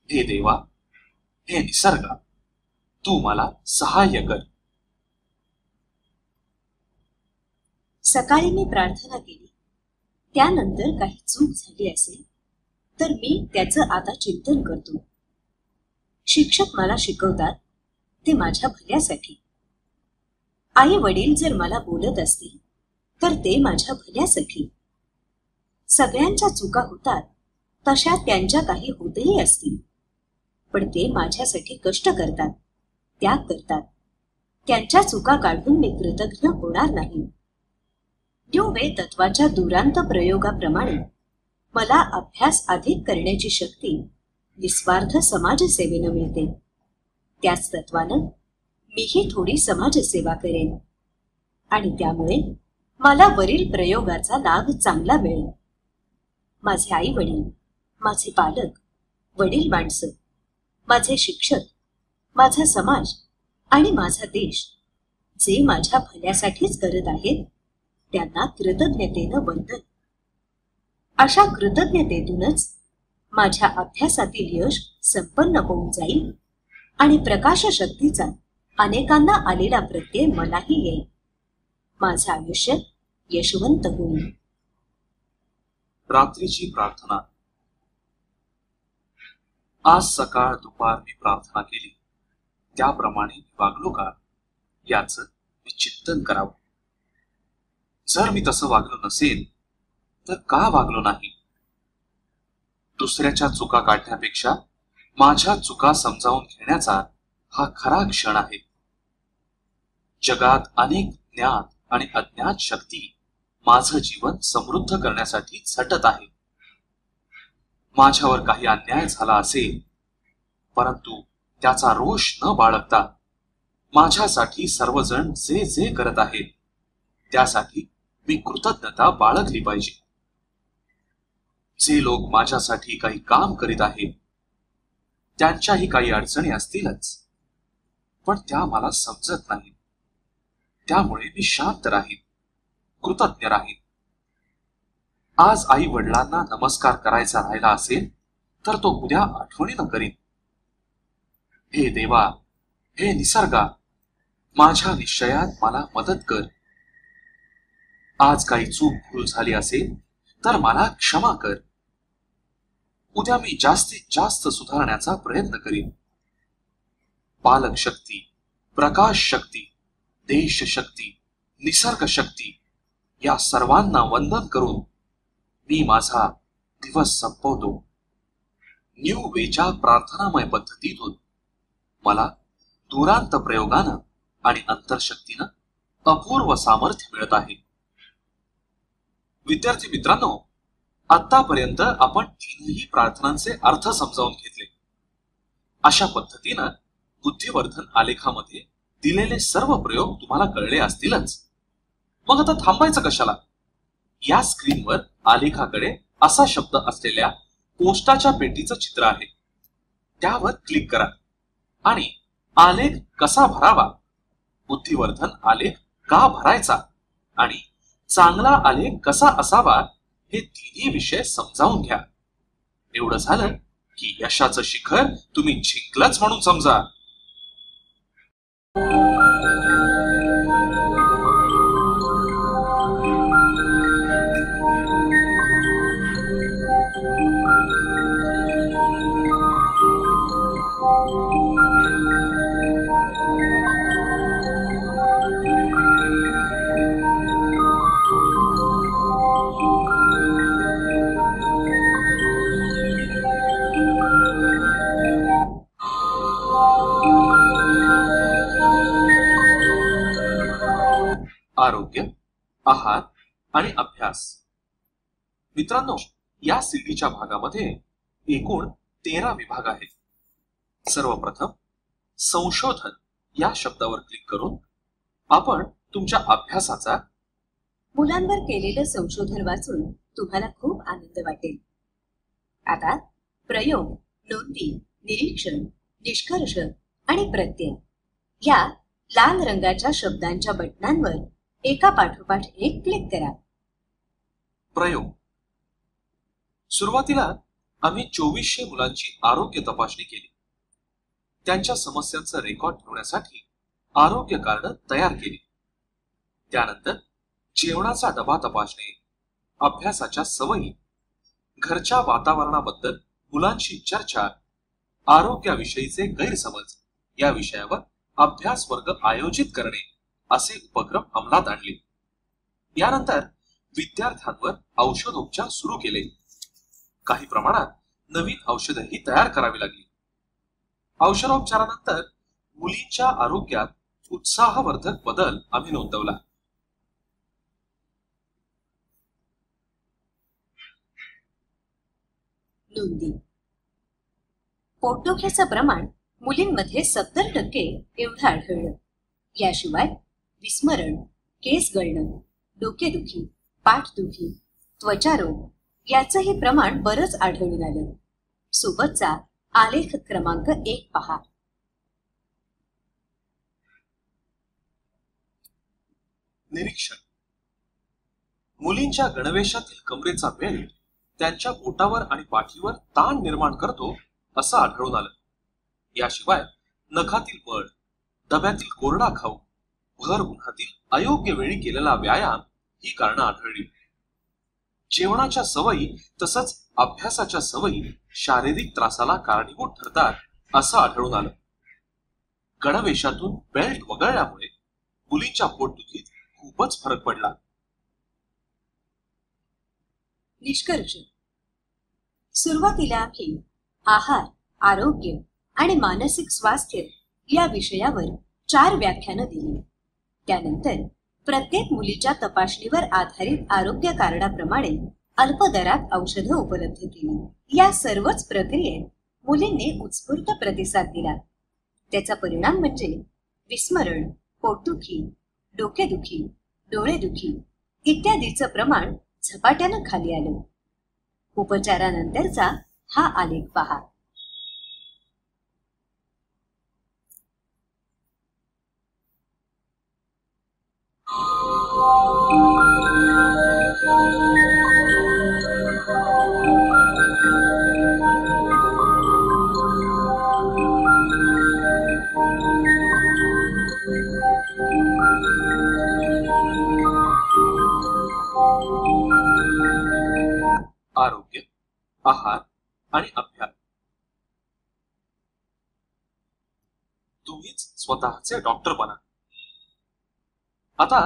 हे देवा, हे निसर्गा, तू मला सहाय्य कर. सकाळी मी प्रार्थना केली, त्यानंतर काही चूक झाली असेल तर मी त्याचं आता चिंतन करतो. शिक्षक मला शिकवतात ते माझ्या भल्यासाठी. आई वडील जर मला बोलत असतील तर ते माझ्या भल्यासाठी. सगळ्यांच्या चुका होतात, तशा त्यांच्या काही होतही असतील, पण ते माझ्यासाठी कष्ट करतात, त्याग करतात. त्यांच्या चुका काढून मी कृतज्ञ होणार नाही. न्यू वे तत्वाच्या दुरांत प्रयोगाप्रमाणे मला अभ्यास अधिक करण्याची शक्ती निस्वार्थ समाजसेवेनं मिळते. त्याच तत्वानं मीही थोडी समाजसेवा करेन आणि त्यामुळे मला वरील प्रयोगाचा लाभ चांगला मिळेल. माझे आई वडील, माझे पालक, वडील माणसं, माझे शिक्षक, माझा समाज आणि माझा देश जे माझ्या भल्यासाठीच करत आहेत त्यांना कृतज्ञतेनं वंदन. अशा कृतज्ञतेतूनच माझ्या अभ्यासातील यश संपन्न होऊन जाईल आणि प्रकाश शक्तीचा अनेकांना आलेला प्रत्यय मलाही येईल. माझं आयुष्य यशवंत होईल. रात्रीची प्रार्थना. आज सकाळ, दुपार मी प्रार्थना केली त्याप्रमाणे मी वागलो का याचं मी चिंतन करावं. जर मी तसं वागलो नसेल तर का वागलो नाही. दुसऱ्याच्या चुका काढण्यापेक्षा माझ्या चुका समजावून घेण्याचा हा खरा क्षण आहे. जगात अनेक ज्ञात आणि अज्ञात शक्ती माझं जीवन समृद्ध करण्यासाठी झटत आहे. माझ्यावर काही अन्याय झाला असेल, परंतु त्याचा रोष न बाळगता माझ्यासाठी सर्वजण जे जे करत आहेत त्यासाठी मी कृतज्ञता बाळगली पाहिजे. जे लोक माझ्यासाठी काही काम करीत आहेत त्यांच्याही काही अडचणी असतीलच, पण त्या मला समजत नाहीत. त्यामुळे मी शांत राहीन, कृतज्ञ राहीन. आज आई वडिलांना नमस्कार करायचा राहिला असेल तर तो उद्या आठवणीनं करीन. हे देवा, हे निसर्गा, माझ्या निश्चयात मला मदत कर. आज काही चूक भूल झाली असेल तर मला क्षमा कर. उद्या मी जास्तीत जास्त सुधारण्याचा प्रयत्न करीन. पालक शक्ती, प्रकाश शक्ती, देश शक्ती, निसर्ग शक्ती या सर्वांना वंदन करून मी माझा दिवस संपवतो. न्यू वेच्या प्रार्थनामय पद्धतीतून मला दुरांत प्रयोगानं आणि अंतरशक्तीनं अपूर्व सामर्थ्य मिळत आहे. विद्यार्थी मित्रांनो, आतापर्यंत आपण तीनही प्रार्थनांचे अर्थ समजावून घेतले. अशा पद्धतीनं बुद्धिवर्धन आलेखामध्ये दिलेले सर्व प्रयोग तुम्हाला कळले असतीलच. मग आता थांबायचं कशाला? या स्क्रीनवर आलेखाकडे असा शब्द असलेल्या पोस्टाच्या पेटीचं चित्र आहे. त्यावर क्लिक करा आणि आलेख कसा भरावा, बुद्धिवर्धन आलेख का भरायचा आणि चांगला आलेख कसा असावा हे तिन्ही विषय समजावून घ्या. एवढं झालं की यशाचं शिखर तुम्ही जिंकलंच म्हणून समजा. आरोग्य, आहार आणि अभ्यास. मित्रांनो, या सीडीच्या भागामध्ये एकूण 13 विभाग आहेत. सर्वप्रथम संशोधन या शब्दावर क्लिक करून आपण तुमच्या अभ्यासाचा मुलांवर केलेलं संशोधन वाचून तुम्हाला खूप आनंद वाटेल. आता प्रयोग, नोंदी, निरीक्षण, निष्कर्ष आणि प्रत्यय या लाल रंगाच्या शब्दांच्या बटनांवर एका पाठोपाठ एक क्लिक करा. प्रयोग. सुरुवातीला आम्ही 2400 मुलांची आरोग्य तपासणी केली. त्यांच्या समस्यांचं रेकॉर्ड ठेवण्यासाठी आरोग्य कार्ड तयार केली. त्यानंतर जेवणाचा डबा तपासणे, अभ्यासाच्या सवयी, घरच्या वातावरणाबद्दल मुलांशी चर्चा, आरोग्याविषयीचे गैरसमज या विषयावर अभ्यास वर्ग आयोजित करणे असे उपक्रम अंमलात आणले. यानंतर विद्यार्थ्यांवर औषधोपचार सुरू केले. काही प्रमाणात नवीन औषधही तयार करावी लागली. औषधोपचारानंतर मुलींच्या आरोग्यात उत्साहवर्धक बदल आम्ही नोंदवला. नोंदी. पोटदुखीचं प्रमाण मुलींमध्ये 70% एवढं आढळलं. याशिवाय विस्मरण, केस गळणं, डोकेदुखी, पाठदुखी, त्वचारोग याचंही प्रमाण बरंच आढळून आलं. सोबतचा आलेख क्रमांक 1 पहा. निरीक्षण. मुलींच्या गणवेशातील कमरेचा बेल्ट त्यांच्या पोटावर आणि पाठीवर ताण निर्माण करतो असं आढळून आलं. याशिवाय नखातील मळ, डब्यातील कोरडा खाऊ, भर उन्हातील अयोग्य वेळी केलेला व्यायाम ही कारणं आढळली. जेवणाच्या सवयी तसंच अभ्यासाच्या सवयी शारीरिक त्रासाला कारणीभूत ठरतात असं आढळून आलं. गणवेशातून बेल्ट वगळल्यामुळे मुलींच्या पोटदुखीत खूपच फरक पडला. निष्कर्ष. सुरुवातीला आम्ही आहार, आरोग्य आणि मानसिक स्वास्थ्य या विषयावर 4 व्याख्यानं दिली. त्यानंतर प्रत्येक मुलीच्या तपासणीवर आधारित आरोग्य कार्डाप्रमाणे अल्प दरात औषधं उपलब्ध केली. या सर्वच प्रक्रियेत मुलींनी उत्स्फूर्त प्रतिसाद दिला. त्याचा परिणाम म्हणजे विस्मरण, पोटदुखी, डोकेदुखी, डोळेदुखी इत्यादीचं प्रमाण झपाट्यानं खाली आलं. उपचारानंतरचा हा आलेख पहा. आरोग्य, आहार आणि अभ्यास. तुम्हीच स्वतःचे डॉक्टर बना. आता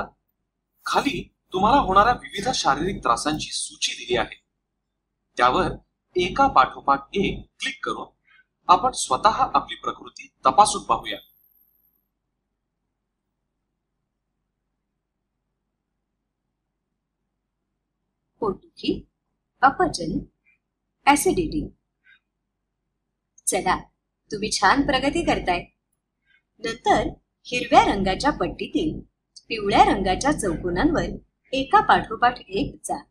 खाली तुम्हाला होणाऱ्या विविध शारीरिक त्रासांची सूची दिली आहे. त्यावर एका पाठोपाठ एक क्लिक करून आपण स्वतः आपली प्रकृती तपासून पाहूया. पोटदुखी, अपचन, ऍसिडिटी. चला, तुम्ही छान प्रगती करताय. नंतर हिरव्या रंगाच्या पट्टीतील पिवळ्या रंगाच्या चौकोनांवर एका पाठोपाठ एक जा.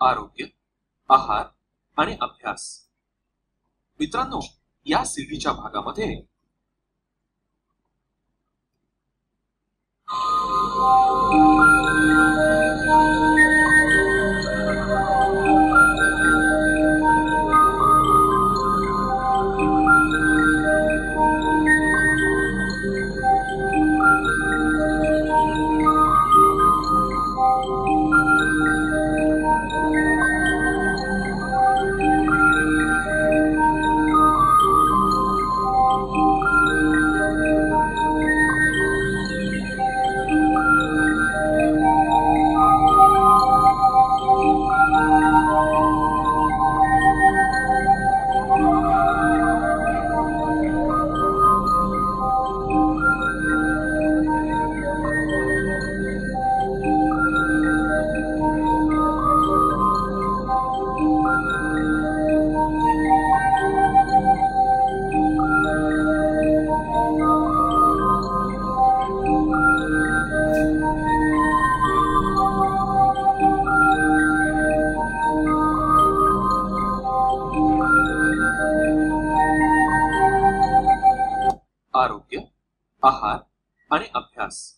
आरोग्य, आहार आणि अभ्यास. मित्रांनो, या सीडीच्या भागामध्ये आरोग्य, आहार आणि अभ्यास.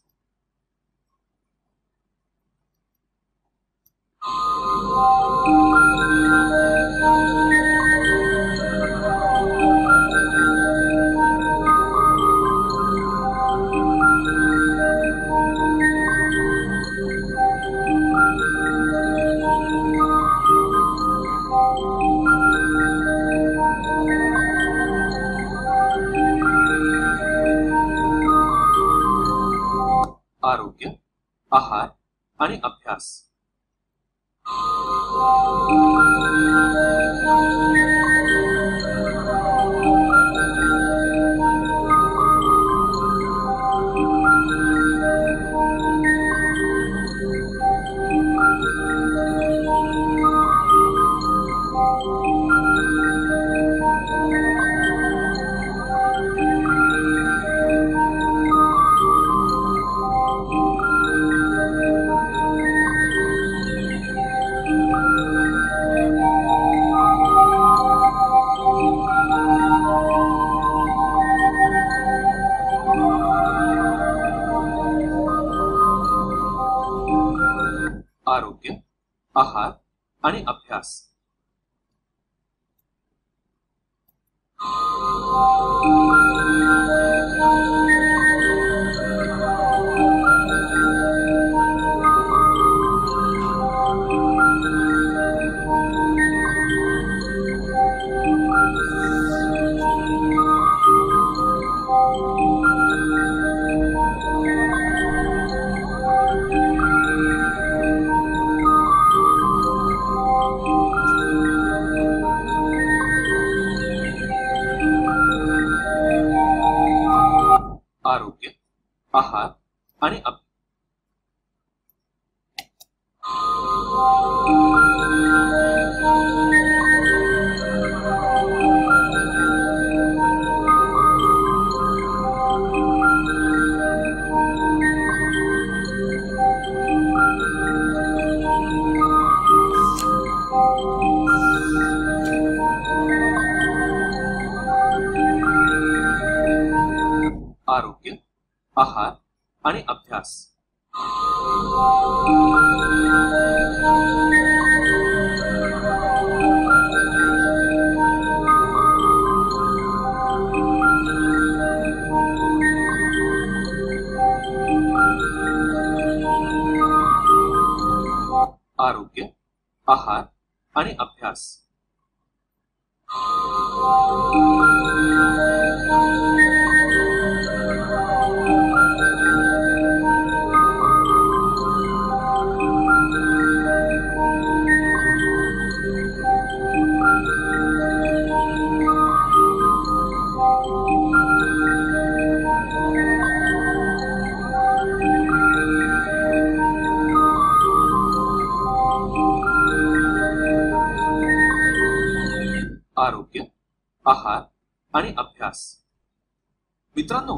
आरोग्य, आहार आणि अभ्यास. आरोग्य, आहार आणि अभ्यास. आरोग्य, आहार आणि आरोग्य, आहार आणि अभ्यास. आरोग्य, आहार आणि अभ्यास. आरोग्य, आहार आणि अभ्यास. मित्रांनो,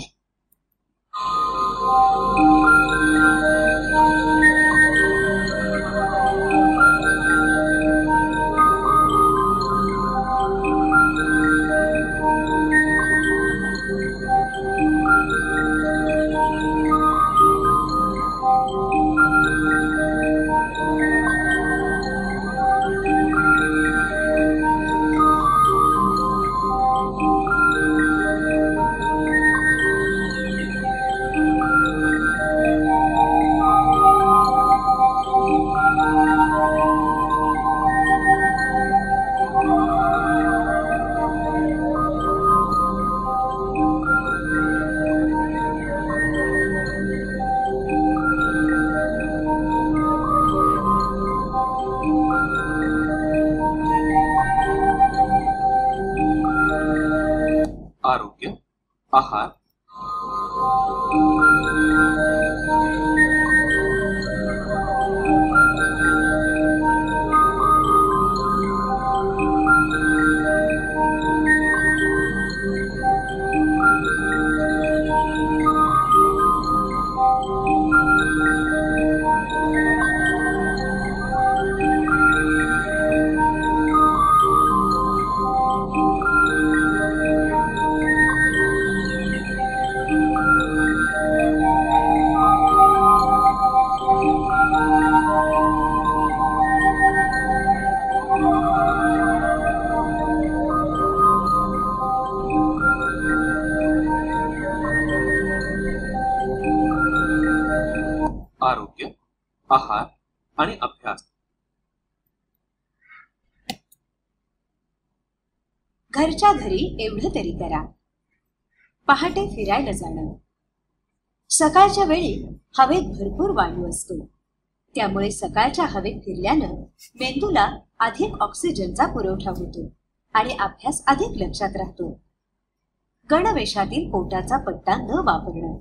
आरोग्य, आहार. आरोग्य, आहार आणि अभ्यास. घरच्या घरी एवढं तरी करा. पहाटे फिरायला जाणं. सकाळच्या वेळी हवेत भरपूर वायू असतो, त्यामुळे सकाळच्या हवेत फिरल्यानं मेंदूला अधिक ऑक्सिजनचा पुरवठा होतो आणि अभ्यास अधिक लक्षात राहतो. गणवेशातील पोटाचा पट्टा न वापरणं.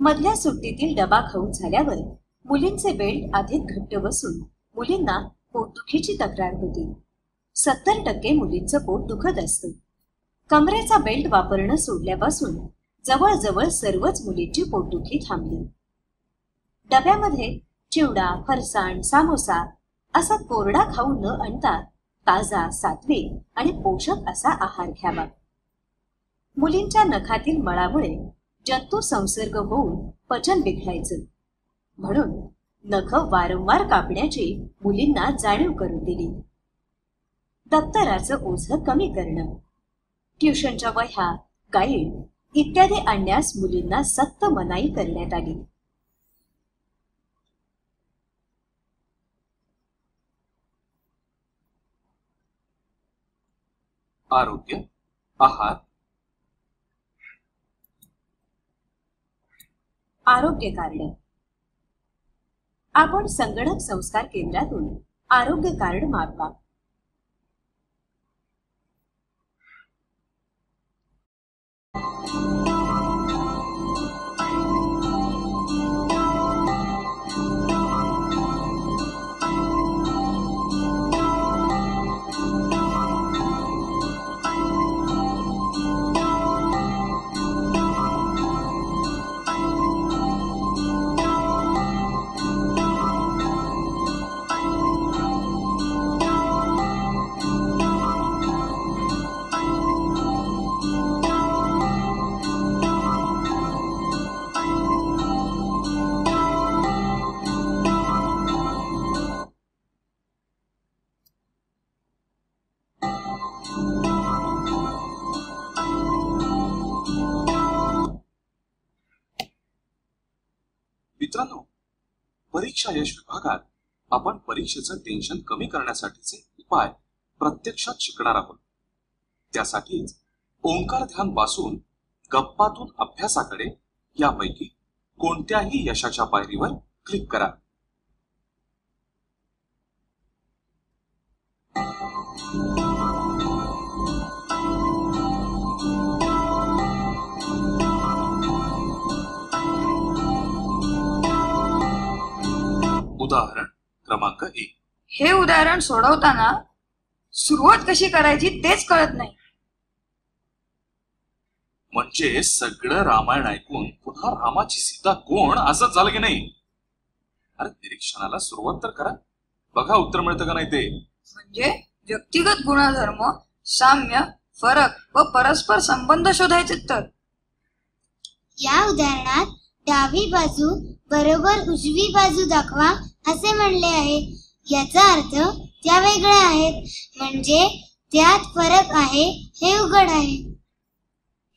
मधल्या सुट्टीतील डबा खाऊन झाल्यावर मुलींचे बेल्ट अधिक घट्ट बसून मुलींना पोटदुखीची तक्रार होती. 70% मुलींचं पोट दुखत असतं. कमरेचा बेल्ट वापरणं सोडल्यापासून जवळजवळ सर्वच मुलींची पोटदुखी थांबली. डब्यामध्ये चिवडा, फरसाण, सामोसा असा कोरडा खाऊ न आणता ताजा, सात्विक आणि पोषक असा आहार घ्यावा. मुलींच्या नखातील मळामुळे जंतू संसर्ग होऊन पचन बिघडायचं, म्हणून नख वारंवार कापण्याची मुलींना जाणीव करून दिली. दप्तराचं ओझं कमी करणं. ट्युशनच्या वह्या, गाईड इत्यादी आणण्यास मुलींना सक्त मनाई करण्यात आली. आरोग्य, आहार, आरोग्य कार्ड. आपण संगणक संस्कार केंद्रातून आरोग्य कार्ड मागवा. मित्रांनो, परीक्षा यश विभागात आपण परीक्षेचं टेन्शन कमी करण्यासाठीचे उपाय प्रत्यक्षात शिकणार आहोत. त्यासाठीच ओंकार ध्यान पासून गप्पातून अभ्यासाकडे यापैकी कोणत्याही यशाच्या पायरीवर क्लिक करा. उदाहरण क्रमांक 1. हे उदाहरण सोडवताना सुरुवात कशी करायची तेच कळत नाही. म्हणजे सगळं रामायण ऐकून पुन्हा रामाची सीता कोण असं झालं की नाही? अरे निरीक्षणाला सुरुवात तर करा, बघा उत्तर मिळतं का नाही ते. म्हणजे व्यक्तिगत गुणधर्म, साम्य, फरक व परस्पर संबंध शोधायचे. तर या उदाहरणात डावी बाजू बरोबर उजवी बाजू दाखवा असे म्हणले आहे. याचा अर्थ त्या वेगळ्या आहेत, म्हणजे त्यात फरक आहे हे उघड आहे.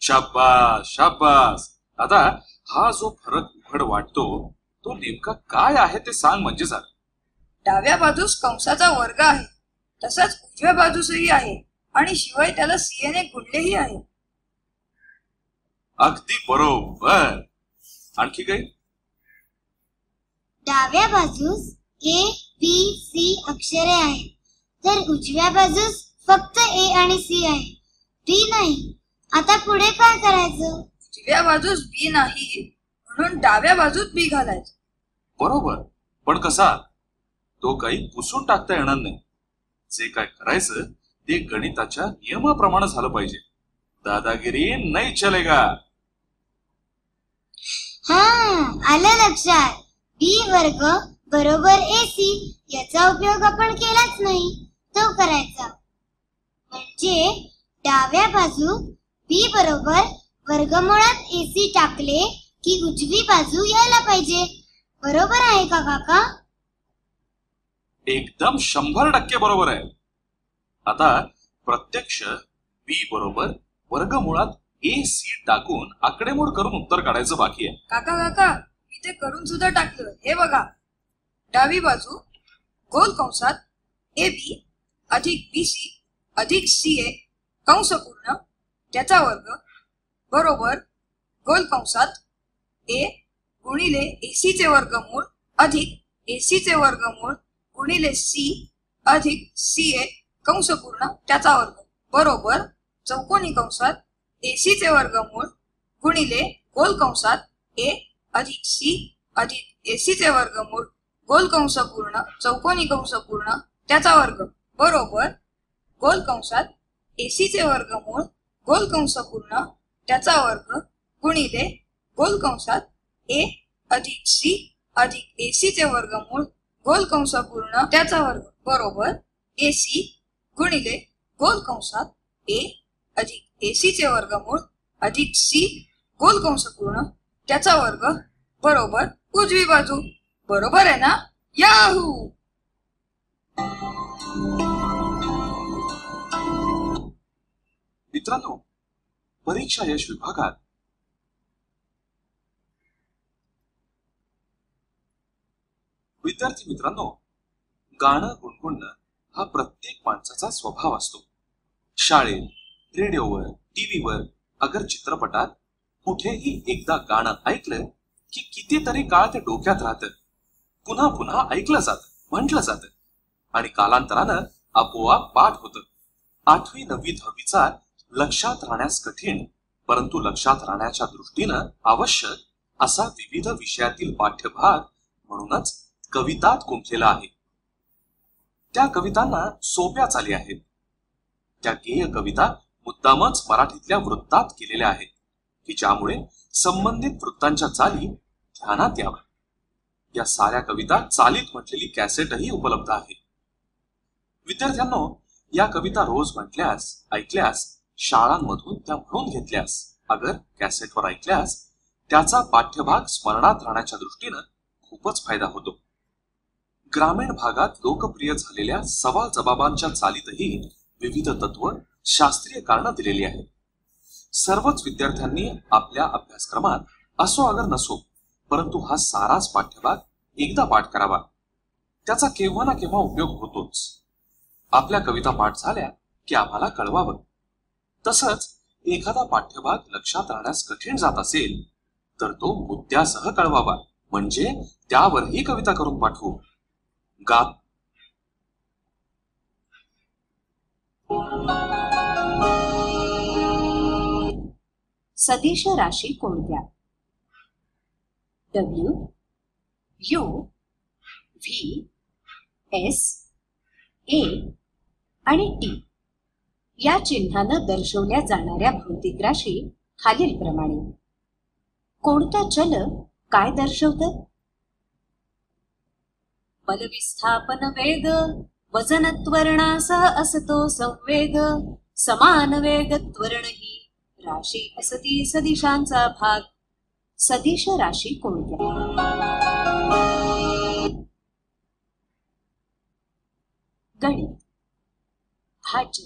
शाबास शाबास. आता हा जो फरक उघड वाटतो तो नेमका काय आहे ते सांग म्हणजे झालं. डाव्या बाजूस कंसाचा वर्ग आहे, तसंच उजव्या बाजूसही आहे आणि शिवाय त्याला सीएने गुणलेही आहे. अगदी बरोबर. आणखी काही? डाव्या बाजूस ए बी सी अक्षरे आहेत, तर उजव्या बाजूस फक्त ए आणि सी आहे, बी नाही. आता पुढे काय करायचं? उजव्या बाजूस बी नाही म्हणून डाव्या बाजूत बी घालायचं. बरोबर, पण कसा? तो काही पुसून टाकता येणार नाही. जे काय करायचं ते गणिताच्या नियमाप्रमाणे झालं पाहिजे. दादागिरी नाही चलेगा. हा, आलं लक्षात. बी वर्ग बरोबर AC याचा उपयोग आपण केलाच नाही, तो करायचा. म्हणजे डाव्या बाजू B बरोबर वर्गमुळात AC टाकले की उजवी बाजू यायला पाहिजे. बरोबर आहे का काका? एकदम 100% बरोबर आहे. आता प्रत्यक्ष B बरोबर वर्गमुळात AC टाकून आकडेमोड करून उत्तर काढायचं बाकी आहे. काका काका, मी ते करून सुद्धा टाकलं. हे बघा, डावी बाजू गोल कंसात AB अधिक BC अधिक CA कंस पूर्ण त्याचा वर्ग बरोबर गोल कंसात A गुणिले AC चे वर्गमूळ अधिक AC चे वर्गमूळ गुणिले C अधिक CA कंस पूर्ण त्याचा वर्ग बरोबर चौकोनी कंसात AC चे वर्गमूळ गुणिले गोल कंसात A अधिक C अधिक AC चे वर्गमूळ गोल कंस पूर्ण चौकोनी कंस पूर्ण त्याचा वर्ग बरोबर गोल कंसात AC चे वर्गमूळ गोल कंस पूर्ण त्याचा वर्ग गुणिले गोल कंसात A अधिक C अधिक AC चे वर्गमूळ गोल कंस पूर्ण त्याचा वर्ग बरोबर AC गुणिले गोल कंसात A अधिक AC चे वर्गमूळ अधिक C गोल कंस पूर्ण त्याचा वर्ग बरोबर उजवी बाजू. बरोबर आहे ना? याहू. मित्रांनो, परीक्षा यश विभागात विद्यार्थी मित्रांनो, गाणं गुणगुणणं हा प्रत्येक माणसाचा स्वभाव असतो. शाळेत, रेडिओवर, टीव्हीवर, अगर चित्रपटात कुठेही एकदा गाणं ऐकलं की कितीतरी काळ ते डोक्यात राहतं. पुन्हा पुन्हा ऐकलं जातं, म्हटलं जातं आणि कालांतरानं आपोआप पाठ होतं. 8वी 9वी 10वीचा लक्षात राहण्यास कठीण परंतु लक्षात राहण्याच्या दृष्टीनं आवश्यक असा विविध विषयातील पाठ्यभाग म्हणूनच कवितात गुंफलेला आहे. त्या कवितांना सोप्या चाली आहेत. त्या गेय कविता मुद्दामच मराठीतल्या वृत्तात केलेल्या आहेत की ज्यामुळे संबंधित वृत्तांच्या चाली ध्यानात याव्या. या साऱ्या कविता चालीत म्हटलेली कॅसेटही उपलब्ध आहे. विद्यार्थ्यांनो, या कविता रोज म्हटल्यास, ऐकल्यास, शाळांमधून त्या म्हणून घेतल्यास, अगर कॅसेटवर ऐकल्यास त्याचा पाठ्यभाग स्मरणात राहण्याच्या दृष्टीनं खूपच फायदा होतो. ग्रामीण भागात लोकप्रिय झालेल्या सवाल जबाबांच्या चालीतही विविध तत्व, शास्त्रीय कारणं दिलेली आहेत. सर्वच विद्यार्थ्यांनी आपल्या अभ्यासक्रमात असो अगर नसो परंतु हा साराच पाठ्यभाग एकदा पाठ करावा. त्याचा केव्हा ना केव्हा उपयोग होतोच. आपल्या कविता पाठ झाल्या की आम्हाला कळवावं. तसंच एखादा पाठ्यभाग लक्षात राहण्यास कठीण जात असेल तर तो मुद्द्यासह कळवावा, म्हणजे त्यावरही कविता करून पाठवू. गा सदिश राशी कोणत्या? W, U, V, S, A आणि T या चिन्हानं दर्शवल्या जाणाऱ्या भौतिक राशी खालीलप्रमाणे. कोणतं चल काय दर्शवतं? बलविस्थापन वेग वजन त्वरणासह असतो संवेग. समान वेग त्वरण ही राशी असती सदिशांचा भाग. सदिश राशी कोणत्या? गणित. भाज्य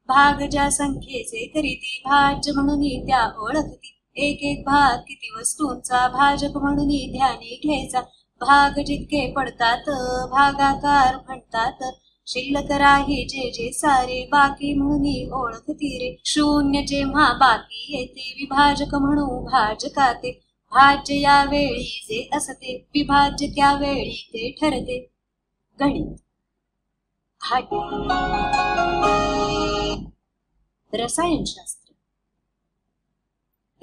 भाग ज्या संख्येचे करीती भाज्य म्हणून त्या ओळखती. एक एक भाग किती वस्तूंचा भाजक म्हणून ध्यानी घ्यायचा. भाग जितके पडतात भागाकार म्हणतात. शिल्लक राही जे जे सारे बाकी म्हणून ओळखती रे. शून्य जेव्हा बाकी येते विभाजक म्हणू भाजकाते. भाज्य या वेळी जे असते विभाज्य त्यावेळी ते ठरते. गणित. रसायनशास्त्र.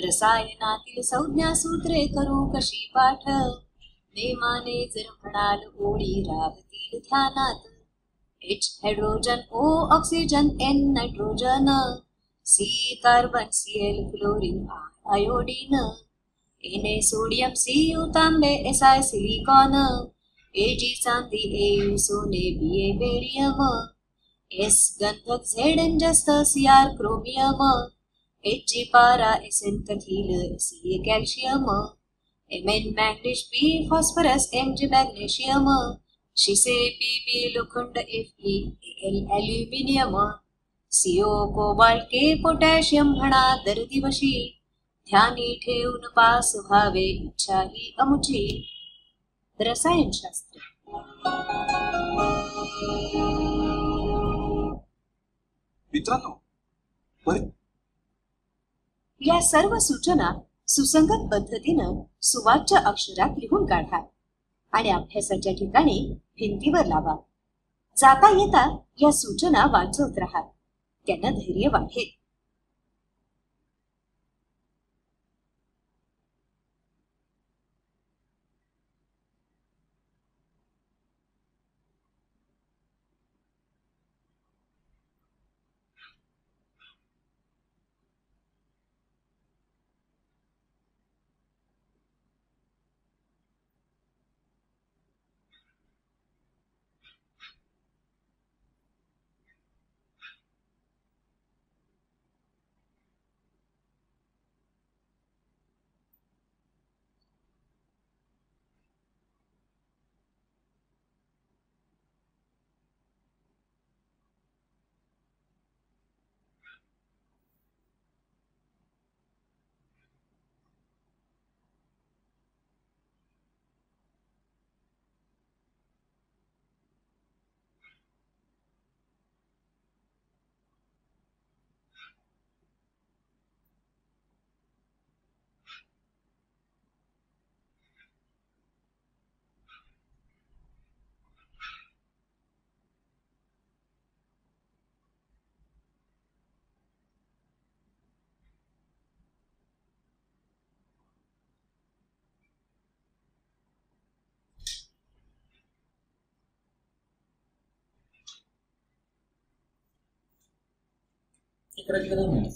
रसायनातील संज्ञा सूत्रे करू कशी पाठ. नेमाने जर म्हणाल ओळी राहतील ध्यानात. H hydrogen, O oxygen, N nitrogen, C carbon, Cl fluorine, I iodine, Na sodium, Cu Tambe, Si silicon, Ag चांदी, Au सोने, Ba बेरियम, S गंधक, Zn जस्त, Cr क्रोमियम, Hg पारा, Sn कथील, Ca calcium, Mn manganese, P phosphorus, Mg magnesium, शिसे, Pb लोखंड, Fe aluminium, CO cobalt, K potassium म्हणा दर दिवशी. ध्यानी ठेवून पास व्हावे इच्छा ही अमुची. रसायनशास्त्र. मित्रांनो, या सर्व सूचना सुसंगत पद्धतीनं सुवाच्य अक्षरात लिहून काढा आणि अभ्यासाच्या ठिकाणी भिंतीवर लावा. जाता येता या सूचना वाचत राहा. त्यांना धैर्य वाढेल. प्रश्न